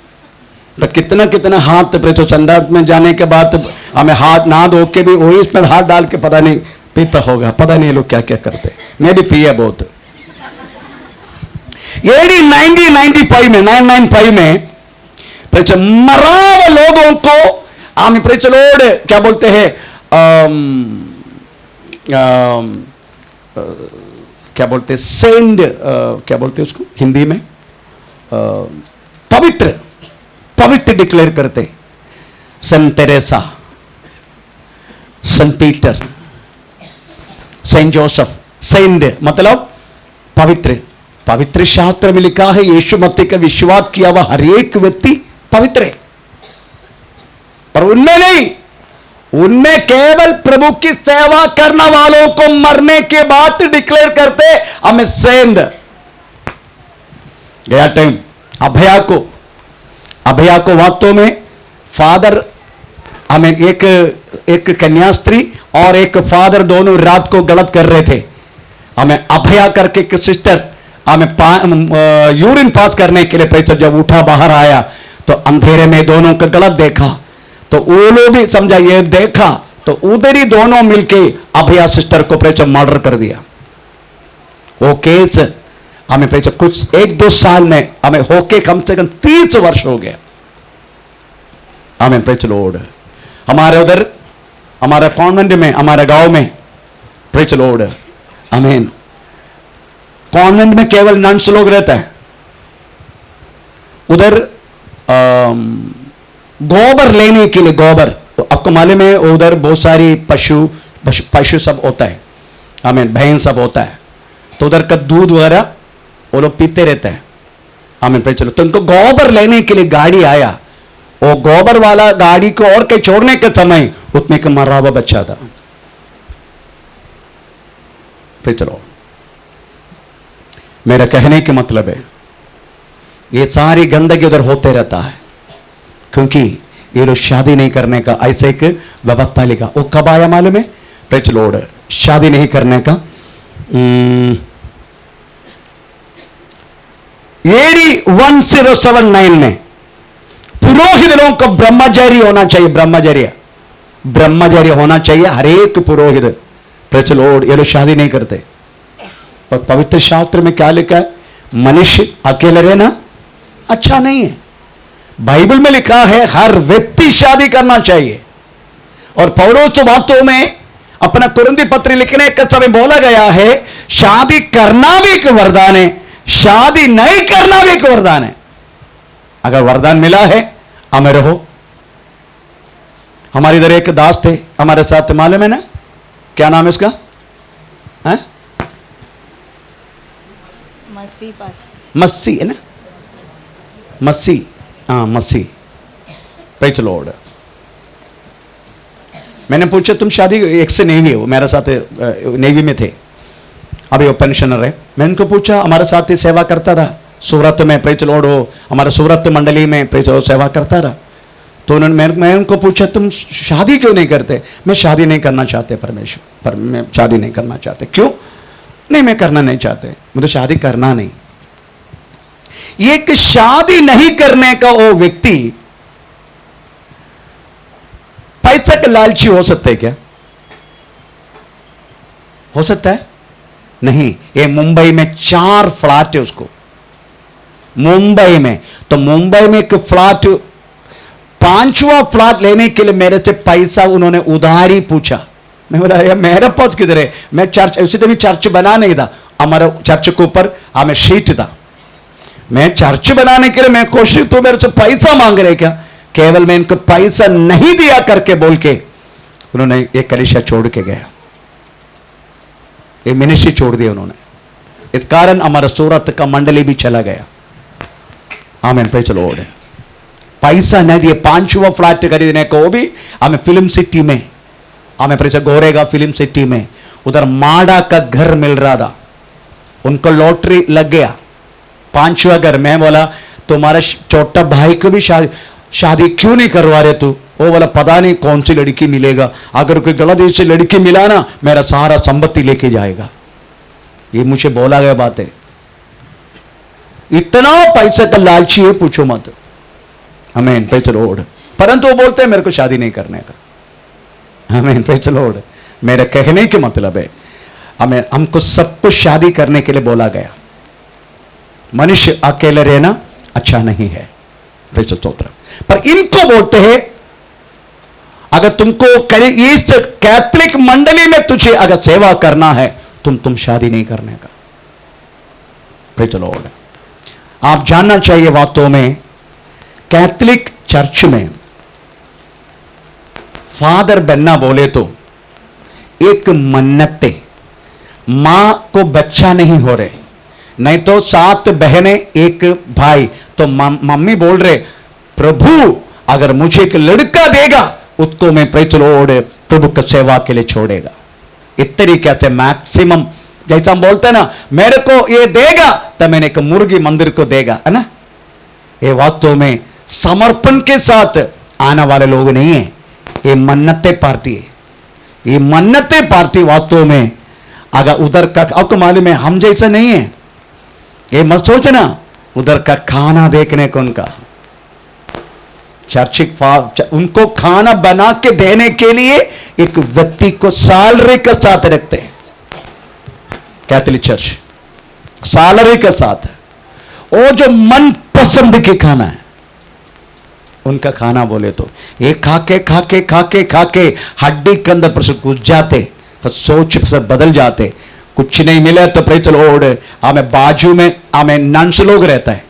तो कितना कितना हाथ तो संडास में जाने के बाद हमें हाथ ना धो के भी वही इसमें हाथ डाल के पता नहीं पीता होगा, पता नहीं लोग क्या क्या करते। मैं भी पिया बहुत। एडी 995 में प्रेच मरा हुए लोगों को आमीन प्रेच लॉर्ड क्या बोलते हैं, क्या बोलते हैं, सेंड, क्या बोलते हैं उसको हिंदी में, पवित्र, पवित्र डिक्लेयर करते। Saint Teresa, saint Peter, saint Joseph, saint मतलब पवित्र। पवित्र शास्त्र में लिखा है यीशु मसीह का विश्वास किया हुआ हर एक व्यक्ति पवित्र है, पर उनमें नहीं, उनमें केवल प्रभु की सेवा करने वालों को मरने के बाद डिक्लेयर करते हमें सेंट। गया टाइम अभया को वास्तव में फादर हमें एक कन्या स्त्री और एक फादर दोनों रात को गलत कर रहे थे। हमें अभया करके एक सिस्टर हमें यूरिन पास करने के लिए पैसा जब उठा बाहर आया तो अंधेरे में दोनों को गलत देखा, तो वो लोग भी समझा ये देखा, तो उधर ही दोनों मिलके अभया सिस्टर को पैसा मर्डर कर दिया। वो केस हमें पैसा कुछ 1-2 साल में हमें होके कम से कम 30 वर्ष हो गया। हमें प्रेज लॉर्ड हमारे उधर हमारे कॉन्वेंट में हमारे गांव में प्रेज लॉर्ड आमीन, कॉन्वेंट में केवल नन्स लोग रहता है। उधर गोबर लेने के लिए, गोबर आपको मालूम है उधर बहुत सारी पशु सब होता है, आमीन, भैंस सब होता है, तो उधर का दूध वगैरह वो लोग पीते रहते हैं। आमीन प्रेज लॉर्ड। तो उनको गोबर लेने के लिए गाड़ी आया, वो गोबर वाला गाड़ी को और कहीं छोड़ने के समय उतने का मरा हुआ बच्चा था। Praise Lord. मेरा कहने का मतलब है ये सारी गंदगी उधर होते रहता है, क्योंकि ये लोग शादी नहीं करने का ऐसे एक व्यवस्था लिखा। वो कब आया मालूम है? प्रेज लॉर्ड, शादी नहीं करने का AD 1079 में पुरोहित लोगों को ब्रह्मचारी होना चाहिए, ब्रह्मचारी होना चाहिए हर एक पुरोहित। Praise Lord. ये लोग शादी नहीं करते। और पवित्र शास्त्र में क्या लिखा है? मनुष्य अकेले रहना अच्छा नहीं है। बाइबल में लिखा है हर व्यक्ति शादी करना चाहिए। और पौलुस वास्तव में अपना कुरिन्थी पत्र लिखने के समय बोला गया है शादी करना भी एक वरदान है, शादी नहीं करना भी एक वरदान है। अगर वरदान मिला है हमें रहो। हमारे इधर एक दास थे हमारे साथ, मालूम है ना क्या नाम है उसका? मस्सी है ना, मस्सी, हाँ मस्सी। Praise Lord. मैंने पूछा तुम शादी एक से नेवी हो, मेरे साथ नेवी में थे, अभी वो पेंशनर है। मैंने उनको पूछा, हमारे साथ ही सेवा करता था सूरत में, प्रेज लॉर्ड, हो हमारे सूरत मंडली में प्रेज लॉर्ड सेवा करता रहा। तो उन्होंने मैं उनको पूछा तुम शादी क्यों नहीं करते? मैं शादी नहीं करना चाहते परमेश्वर, पर मैं शादी नहीं करना चाहते। क्यों नहीं? मैं करना नहीं चाहते, मुझे शादी करना नहीं। एक शादी नहीं करने का वो व्यक्ति पैसा का लालची हो सकता है क्या? हो सकता है? नहीं। ये मुंबई में 4 फ्लैट है उसको, मुंबई में। तो मुंबई में एक फ्लैट, 5वां फ्लैट लेने के लिए मेरे से पैसा उन्होंने उधारी पूछा। मैं बोला यार मेरे पास किधर है? मैं चर्च, उसी भी चर्च बना नहीं था, हमारा चर्च के ऊपर हमें शीट था। मैं चर्च बनाने के लिए मैं कोशिश, तो मेरे से पैसा मांग रहे क्या? केवल मैं इनको पैसा नहीं दिया करके बोल के उन्होंने एक कलीसिया छोड़ के गया, ये मिनिस्ट्री छोड़ दिया उन्होंने। इस कारण हमारा सूरत का मंडली भी चला गया। आमीन प्रेज लॉर्ड। पैसा नहीं दिए, 5वां फ्लैट खरीदने को, वो भी हमें फिल्म सिटी में, हमें प्रेज गोरेगा फिल्म सिटी में, उधर माड़ा का घर मिल रहा था, उनको लॉटरी लग गया 5वां घर। मैं बोला तुम्हारा छोटा भाई को भी शादी क्यों नहीं करवा रहे तू? वो बोला पता नहीं कौन सी लड़की मिलेगा, अगर कोई गलत से लड़की मिला ना मेरा सारा संपत्ति लेके जाएगा। ये मुझे बोला गया बात है। इतना पैसा का लालची है पूछो मत। आमीन प्रेज लॉर्ड। परंतु वो बोलते हैं मेरे को शादी नहीं करने का। आमीन प्रेज लॉर्ड। मेरे कहने के मतलब है हमें, हमको सब कुछ शादी करने के लिए बोला गया। मनुष्य अकेले रहना अच्छा नहीं है। प्रेज स्तोत्र। पर इनको बोलते हैं अगर तुमको इस कैथलिक मंडली में तुझे अगर सेवा करना है तुम शादी नहीं करने का। Praise the Lord. आप जानना चाहिए वास्तव में कैथलिक चर्च में फादर बनना बोले तो एक मन्नते, मां को बच्चा नहीं हो रहे, नहीं तो 7 बहनें एक भाई, तो मम्मी बोल रहे प्रभु अगर मुझे एक लड़का देगा उसको मैं प्रेज़ द लॉर्ड प्रभु की सेवा के लिए छोड़ेगा। इस तरीके से मैक्सिमम जैसा हम बोलते हैं ना, मेरे को ये देगा तो मैंने एक मुर्गी मंदिर को देगा, है ना। ये वास्तव में समर्पण के साथ आने वाले लोग नहीं है, ये मन्नते पार्टी है। ये मन्नते पार्टी वास्तव में अगर उधर का आपको मालूम है हम जैसा नहीं है। ये मत सोचना उधर का खाना देखने को उनका चर्च उनको खाना बना के देने के लिए एक व्यक्ति को सैलरी के साथ रखते हैं। कैथलिक चर्च सैलरी के साथ, वो जो मन पसंद के खाना है उनका खाना बोले तो ये खाके खाके खाके खाके हड्डी के अंदर पर घुस जाते, फिर सोच फिर बदल जाते। कुछ नहीं मिले तो प्रेज़ द लॉर्ड हमें बाजू में हमें नंस लोग रहता है,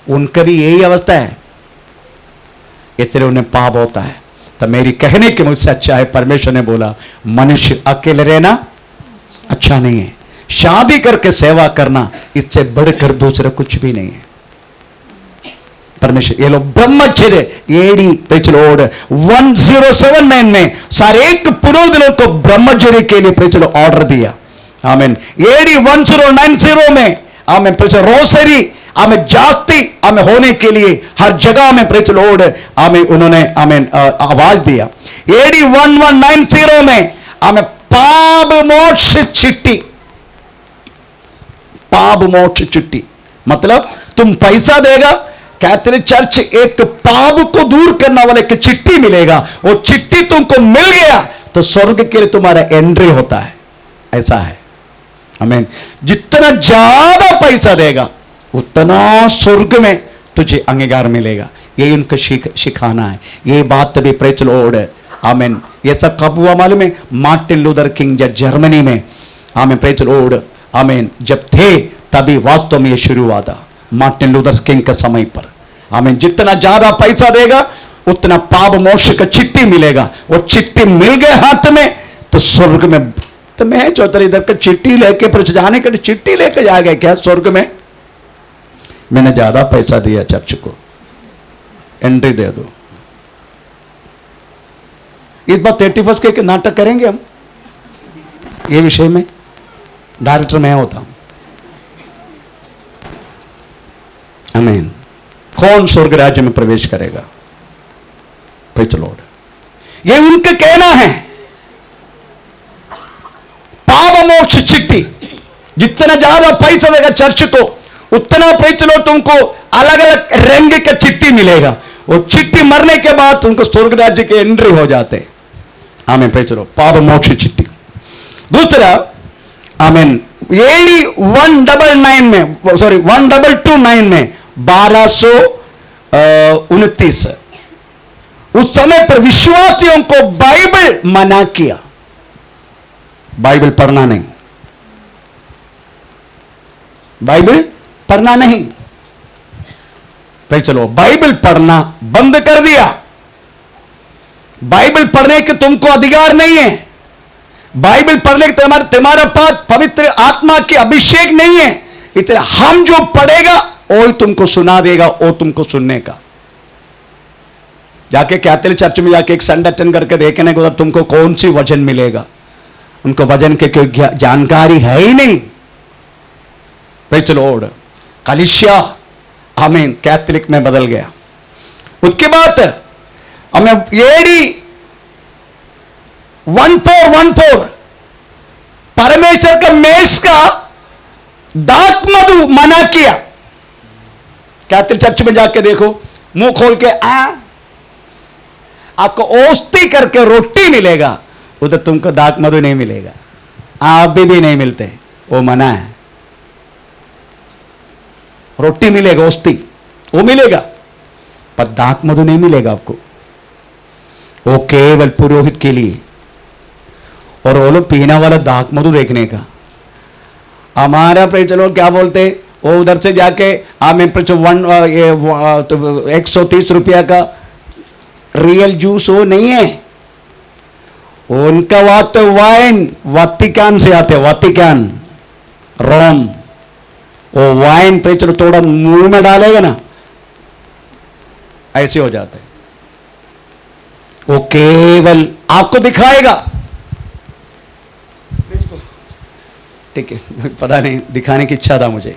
उनका भी यही अवस्था है, इसलिए उन्हें पाप होता है। तो मेरी कहने के मुझसे अच्छा है परमेश्वर ने बोला मनुष्य अकेले रहना अच्छा नहीं है, शादी करके सेवा करना इससे बढ़कर दूसरा कुछ भी नहीं है। परमेश्वर ये लोग ब्रह्मचर्य एडी प्रेज़ द लॉर्ड 1079 में सारे एक पुरोहितों को ब्रह्मचर्य के लिए प्रेज़ द लॉर्ड ऑर्डर दिया। आमीन। एडी 1090 में आमीन प्रेज़ रोसरी आमीन जाति आमीन होने के लिए हर जगह में प्रेज़ द लॉर्ड आमीन उन्होंने आमीन आवाज दिया। एडी 1190 में आमीन पाप मोक्ष चिट्ठी, पाप मोक्ष चिट्ठी मतलब तुम पैसा देगा कैथलिक चर्च एक पाप को दूर करने वाले की चिट्ठी मिलेगा, वो चिट्ठी तुमको मिल गया तो स्वर्ग के लिए तुम्हारा एंट्री होता है। ऐसा है आमीन। जितना ज्यादा पैसा देगा उतना स्वर्ग में तुझे अंगीकार मिलेगा, यही उनका सिखाना है। ये बात भी प्रेज़ द लॉर्ड आमीन। ये सब कब हुआ मालूम है? मार्टिन लूथर किंग जब जर्मनी में आमीन प्रेज़ द लॉर्ड आमीन जब थे तभी वास्तव में ये शुरू हुआ था मार्टिन लूथर किंग के समय पर। आमीन। जितना ज्यादा पैसा देगा उतना पाप मोक्ष का चिट्ठी मिलेगा, वो चिट्ठी मिल गए हाथ में तो स्वर्ग में। तो मैं चौधरी इधर का चिट्ठी लेके पर जाने के लिए चिट्ठी लेके जा गए क्या स्वर्ग में? मैंने ज्यादा पैसा दिया चर्च को, एंट्री दे दो। इस बार 31 के नाटक करेंगे हम ये विषय में, डायरेक्टर मैं होता हूं। आमीन। कौन स्वर्ग राज्य में प्रवेश करेगा? Praise the Lord. ये उनका कहना है पाप मोक्ष चिट्ठी, जितना ज्यादा पैसा देगा चर्च को उतना प्रेज़ द लॉर्ड तुमको अलग अलग रंग का चिट्ठी मिलेगा। वो चिट्ठी मरने के बाद तुमको स्वर्ग राज्य के एंट्री हो जाते। आमीन। Praise the Lord. पाप मोक्ष चिट्ठी। दूसरा आमीन एडी 199 में सॉरी 1229 में 1229 उस समय पर विश्वासियों को बाइबल मना किया, बाइबल पढ़ना नहीं, बाइबल पढ़ना नहीं। चलो बाइबल पढ़ना बंद कर दिया। बाइबल पढ़ने के तुमको अधिकार नहीं है, बाइबल पढ़ने के तुम्हारे पास पवित्र आत्मा की अभिषेक नहीं है, इसलिए हम जो पढ़ेगा और तुमको सुना देगा और तुमको सुनने का। जाके कैथलिक चर्च में जाके एक संडे अटेंड करके देखने को तुमको कौन सी वचन मिलेगा, उनको वचन के कोई जानकारी है ही नहीं। Praise the Lord. कलीसिया आमीन कैथलिक में बदल गया। उसके बाद हमें एडी 1414 परमेश्वर का मेष का दाक मधु मना किया। कैथलिक चर्च में जाके देखो, मुंह खोल के आपको ओस्ती करके रोटी मिलेगा, उधर तुमको दाक मधु नहीं मिलेगा, आप भी नहीं मिलते, वो मना है। रोटी मिलेगा, ओस्ती वो मिलेगा, पर दाक मधु नहीं मिलेगा आपको, वो केवल पुरोहित के लिए। और वो लोग पीने वाला दाक मधु देखने का। हमारा प्रेज चलो क्या बोलते, वो उधर से जाके हमें 130 रुपया का रियल जूस वो नहीं है, उनका बात तो वाइन वातिकान से आते, वातिकान रोम। वो वाइन पे चलो थोड़ा मुंह में डालेगा ना ऐसे हो जाता है। वो केवल आपको दिखाएगा, ठीक है, पता नहीं दिखाने की इच्छा था मुझे।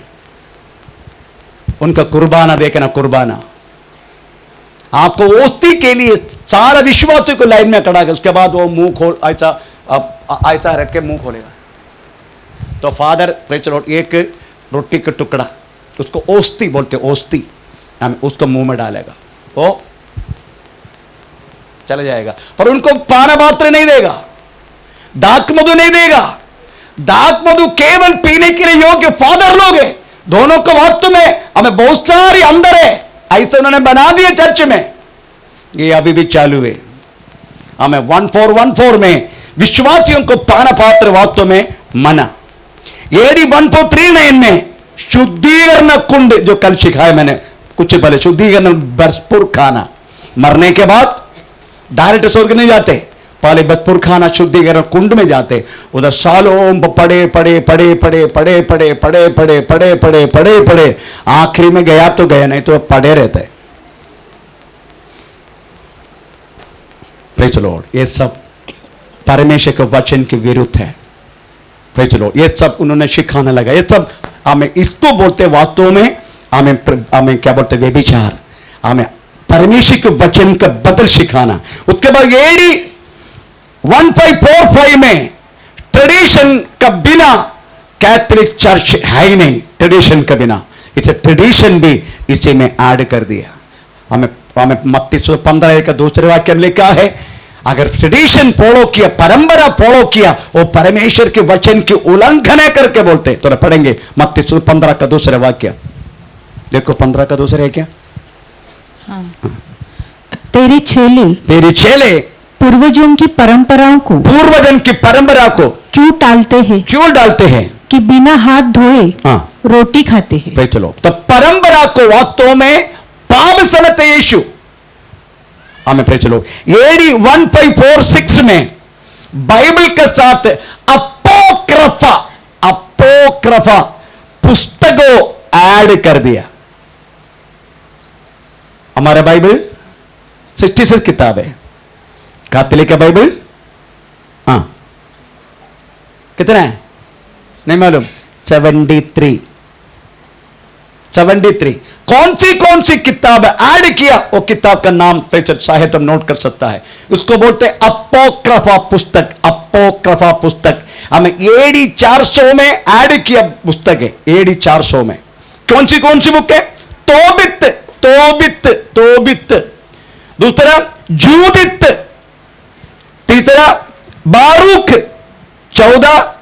उनका कुर्बाना देखना, कुर्बाना आपको ओस्ती के लिए सारा विश्वासियों को लाइन में खड़ा कर, उसके बाद वो मुंह खोल ऐसा ऐसा रख के मुंह खोलेगा। तो फादर चलो एक रोटी का टुकड़ा, उसको ओस्ती बोलते, ओस्ती, हम उसको मुंह में डालेगा, वो चला जाएगा। पर उनको पाना पात्र नहीं देगा, दाक मधु नहीं देगा। दाक मधु केवल पीने के लिए योग्य फादर लोग हैं। दोनों को वास्तव में हमें बहुत सारी अंदर है, ऐसे उन्होंने बना दिए चर्च में, ये अभी भी चालू है। हमें 1414 में विश्वासियों को पाना पात्र वास्तव में मना। AD 1439 में शुद्धिकरण कुंड, जो कल सिखाया मैंने कुछ पहले, शुद्धिकरण बसपुर खाना, मरने के बाद डायरेक्ट स्वर्ग नहीं जाते, पहले बसपुर खाना शुद्धिकरण कुंड में जाते, उधर सालों पड़े पड़े पड़े पड़े पड़े पड़े पड़े पड़े पड़े पड़े पड़े पड़े आखिरी में गया तो गया, नहीं तो पड़े रहते। Praise the Lord. ये सब परमेश्वर के वचन के विरुद्ध है। Praise the Lord. ये सब उन्होंने सिखाने लगा, ये सब हमें इसको बोलते वास्तव में हमें क्या बोलते, व्यभिचार। हमें परमेश्वर के वचन का बदल सिखाना। उसके बाद AD 1545 में ट्रेडिशन का बिना कैथोलिक चर्च है ही नहीं, ट्रेडिशन का बिना, इसे ट्रेडिशन भी इसी में ऐड कर दिया। हमें मत्ती 15 का दूसरे वाक्य में लिखा है, अगर ट्रेडिशन फॉलो किया, परंपरा फॉलो किया, वो परमेश्वर के वचन की उल्लंघन करके बोलते। तो पढ़ेंगे मत्ती 15 का दूसरा वाक्य, देखो 15 का दूसरा है क्या? हाँ। तेरे चेले पूर्वजों की परंपराओं को, पूर्वजन की परंपरा को क्यों डालते हैं कि बिना हाथ धोए रोटी खाते हैं। भाई चलो, तो परंपरा को वास्तव में पाप समझते यीशु। हमें प्रे चलो AD 1546 में बाइबल के साथ अपोक्रफा पुस्तकों ऐड कर दिया। हमारा बाइबल 66 किताब है, कैथोलिक का बाइबल हाँ कितना है नहीं मालूम, 73। कौन सी किताब ऐड किया, वो किताब का नाम शायद हम नोट कर सकता है, उसको बोलते हैं अपोक्रफा पुस्तक। हमें AD 400 में ऐड किया पुस्तक है, AD 400 में कौन सी बुक है? तोबित, दूसरा जूदित, तीसरा बारूक, 14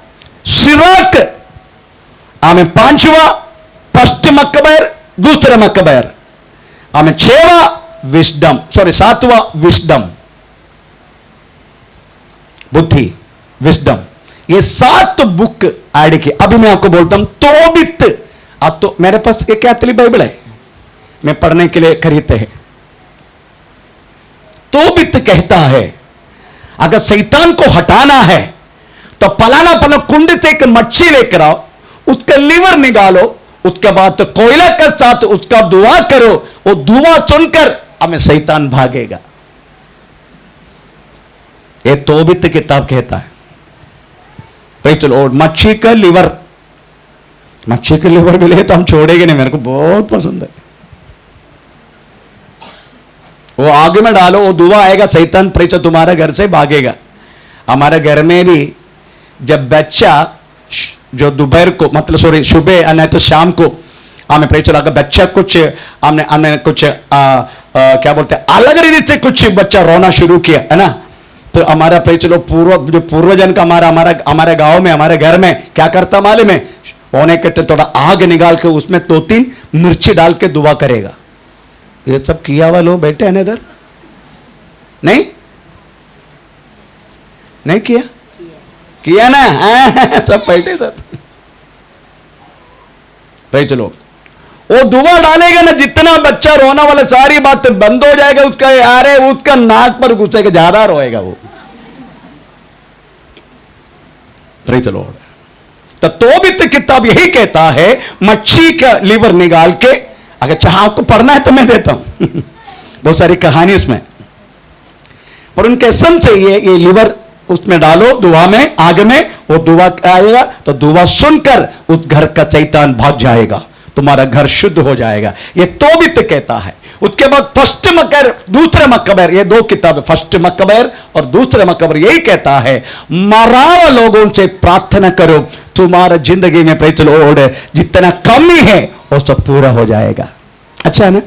सिराक, हमें 5वां फर्स्ट मकबर, दूसरा मकबर, हमें 7वां विस्डम, बुद्धि, विस्डम। ये 7 बुक ऐड किए। अभी मैं आपको बोलता हूं तोबित। अब तो मेरे पास एक कैथोलिक बाइबल है, मैं पढ़ने के लिए खरीदते हैं। तोबित कहता है अगर शैतान को हटाना है तो पलाना कुंड से एक मच्छी लेकर आओ, उसका लीवर निकालो, उसके बाद तो कोयला के साथ उसका दुआ करो, वो दुआ सुनकर हमें शैतान भागेगा। ये तोबित किताब कहता है। भाई चलो, और मच्छी का लीवर मिले तो हम छोड़ेंगे नहीं, मेरे को बहुत पसंद है। वो आगे में डालो, वो दुआ आएगा, शैतान प्रेचर तुम्हारे घर से भागेगा। हमारे घर में भी जब बच्चा जो दोपहर को मतलब सुबह नहीं तो शाम को हमें प्रेचर अगर बच्चा कुछ हमने कुछ क्या बोलते हैं अलग रीति से कुछ बच्चा रोना शुरू किया है ना, तो हमारा प्रेचर पूर्वजन का हमारे गांव में हमारे घर में क्या करता मालूम है, होने के थोड़ा आग निकाल के उसमें 2-3 मिर्ची डाल के दुआ करेगा। ये सब किया हुआ लोग बैठे हैं ना इधर, नहीं नहीं किया ना, सब बैठे इधर। भाई चलो, वो दुआ डालेगा ना, जितना बच्चा रोना वाला सारी बात बंद हो जाएगा उसका, यार उसका नाक पर घुसेगा, ज्यादा रोएगा वो। भाई चलो, तो तौबीत किताब यही कहता है, मच्छी का लीवर निकाल के, अगर चाह आपको पढ़ना है तो मैं देता हूं बहुत सारी कहानी उसमें, पर उनके सम से ये लीवर उसमें डालो दुआ में, आग में, वो दुआ आएगा तो दुआ सुनकर उस घर का शैतान भाग जाएगा, तुम्हारा घर शुद्ध हो जाएगा, ये तौबीत कहता है। उसके बाद फर्स्ट मकबर, दूसरे मकबर, ये दो किताब, फर्स्ट मकबर और दूसरे मकबर, यही कहता है मरा हुआ लोगों से प्रार्थना करो, तुम्हारा जिंदगी में प्रेज़ लॉर्ड जितना कमी है वो सब पूरा हो जाएगा। अच्छा है ना,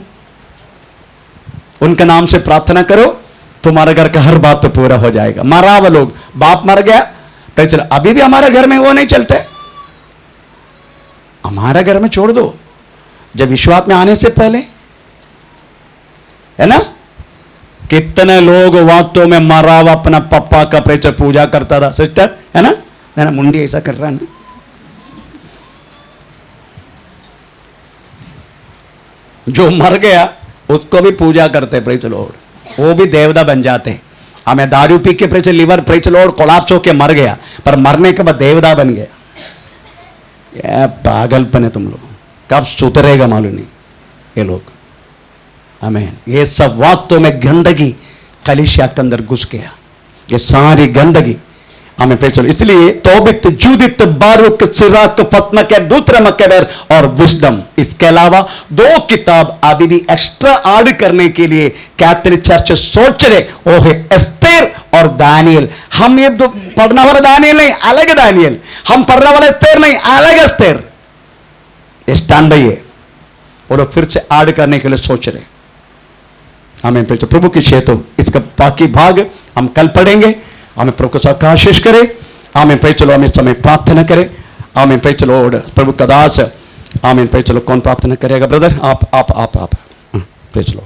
उनका नाम से प्रार्थना करो, तुम्हारे घर का हर बात तो पूरा हो जाएगा। मरा हुआ लोग, बाप मर गया, प्रेज़ लॉर्ड, अभी भी हमारे घर में वो नहीं चलते, हमारे घर में छोड़ दो, जब विश्वास में आने से पहले, है ना, कितने लोग वास्तव में मरा हुआ अपना पप्पा का प्रेचर पूजा करता था, सिस्टर, है ना, मुंडी ऐसा कर रहा है ना, जो मर गया उसको भी पूजा करते, प्रेज़ लॉर्ड, वो भी देवता बन जाते। हमें दारू पी के प्रेचर लीवर प्रेज़ लॉर्ड कोलैप्स होके मर गया, पर मरने के बाद देवता बन गया। यह पागलपन है तुम लोग, कब सुधरेगा मालूम नहीं ये लोग। आमीन। ये सब वास्तव में गंदगी कलीसिया के अंदर घुस गया, ये सारी गंदगी हमें पहचान। इसलिए तौबीत, जूदित, बारूक, सिराक, फतमा के दूसरे मकबर और विजडम, इसके अलावा दो किताब अभी भी एक्स्ट्रा ऐड करने के लिए कैथोलिक चर्च सोच रहे, वो है एस्तेर और दानियल। हम ये तो पढ़ने वाला दानियल नहीं, अलग दानियल, हम पढ़ने वाला एस्तेर नहीं, अलग एस्तेर, स्टैंड बाई है, वो लोग फिर से ऐड करने के लिए सोच रहे। हमें प्रभु की शेतो इसका बाकी भाग हम कल पढ़ेंगे। हमें प्रभु का आशीष करे। आमीन। प्रेज़ चलो, हम इस समय प्रार्थना करें। आमीन। प्रेज़ चलो, प्रभु का दास। आमीन। प्रेज़ चलो, कौन प्रार्थना करेगा? ब्रदर आप प्रेज़ लो।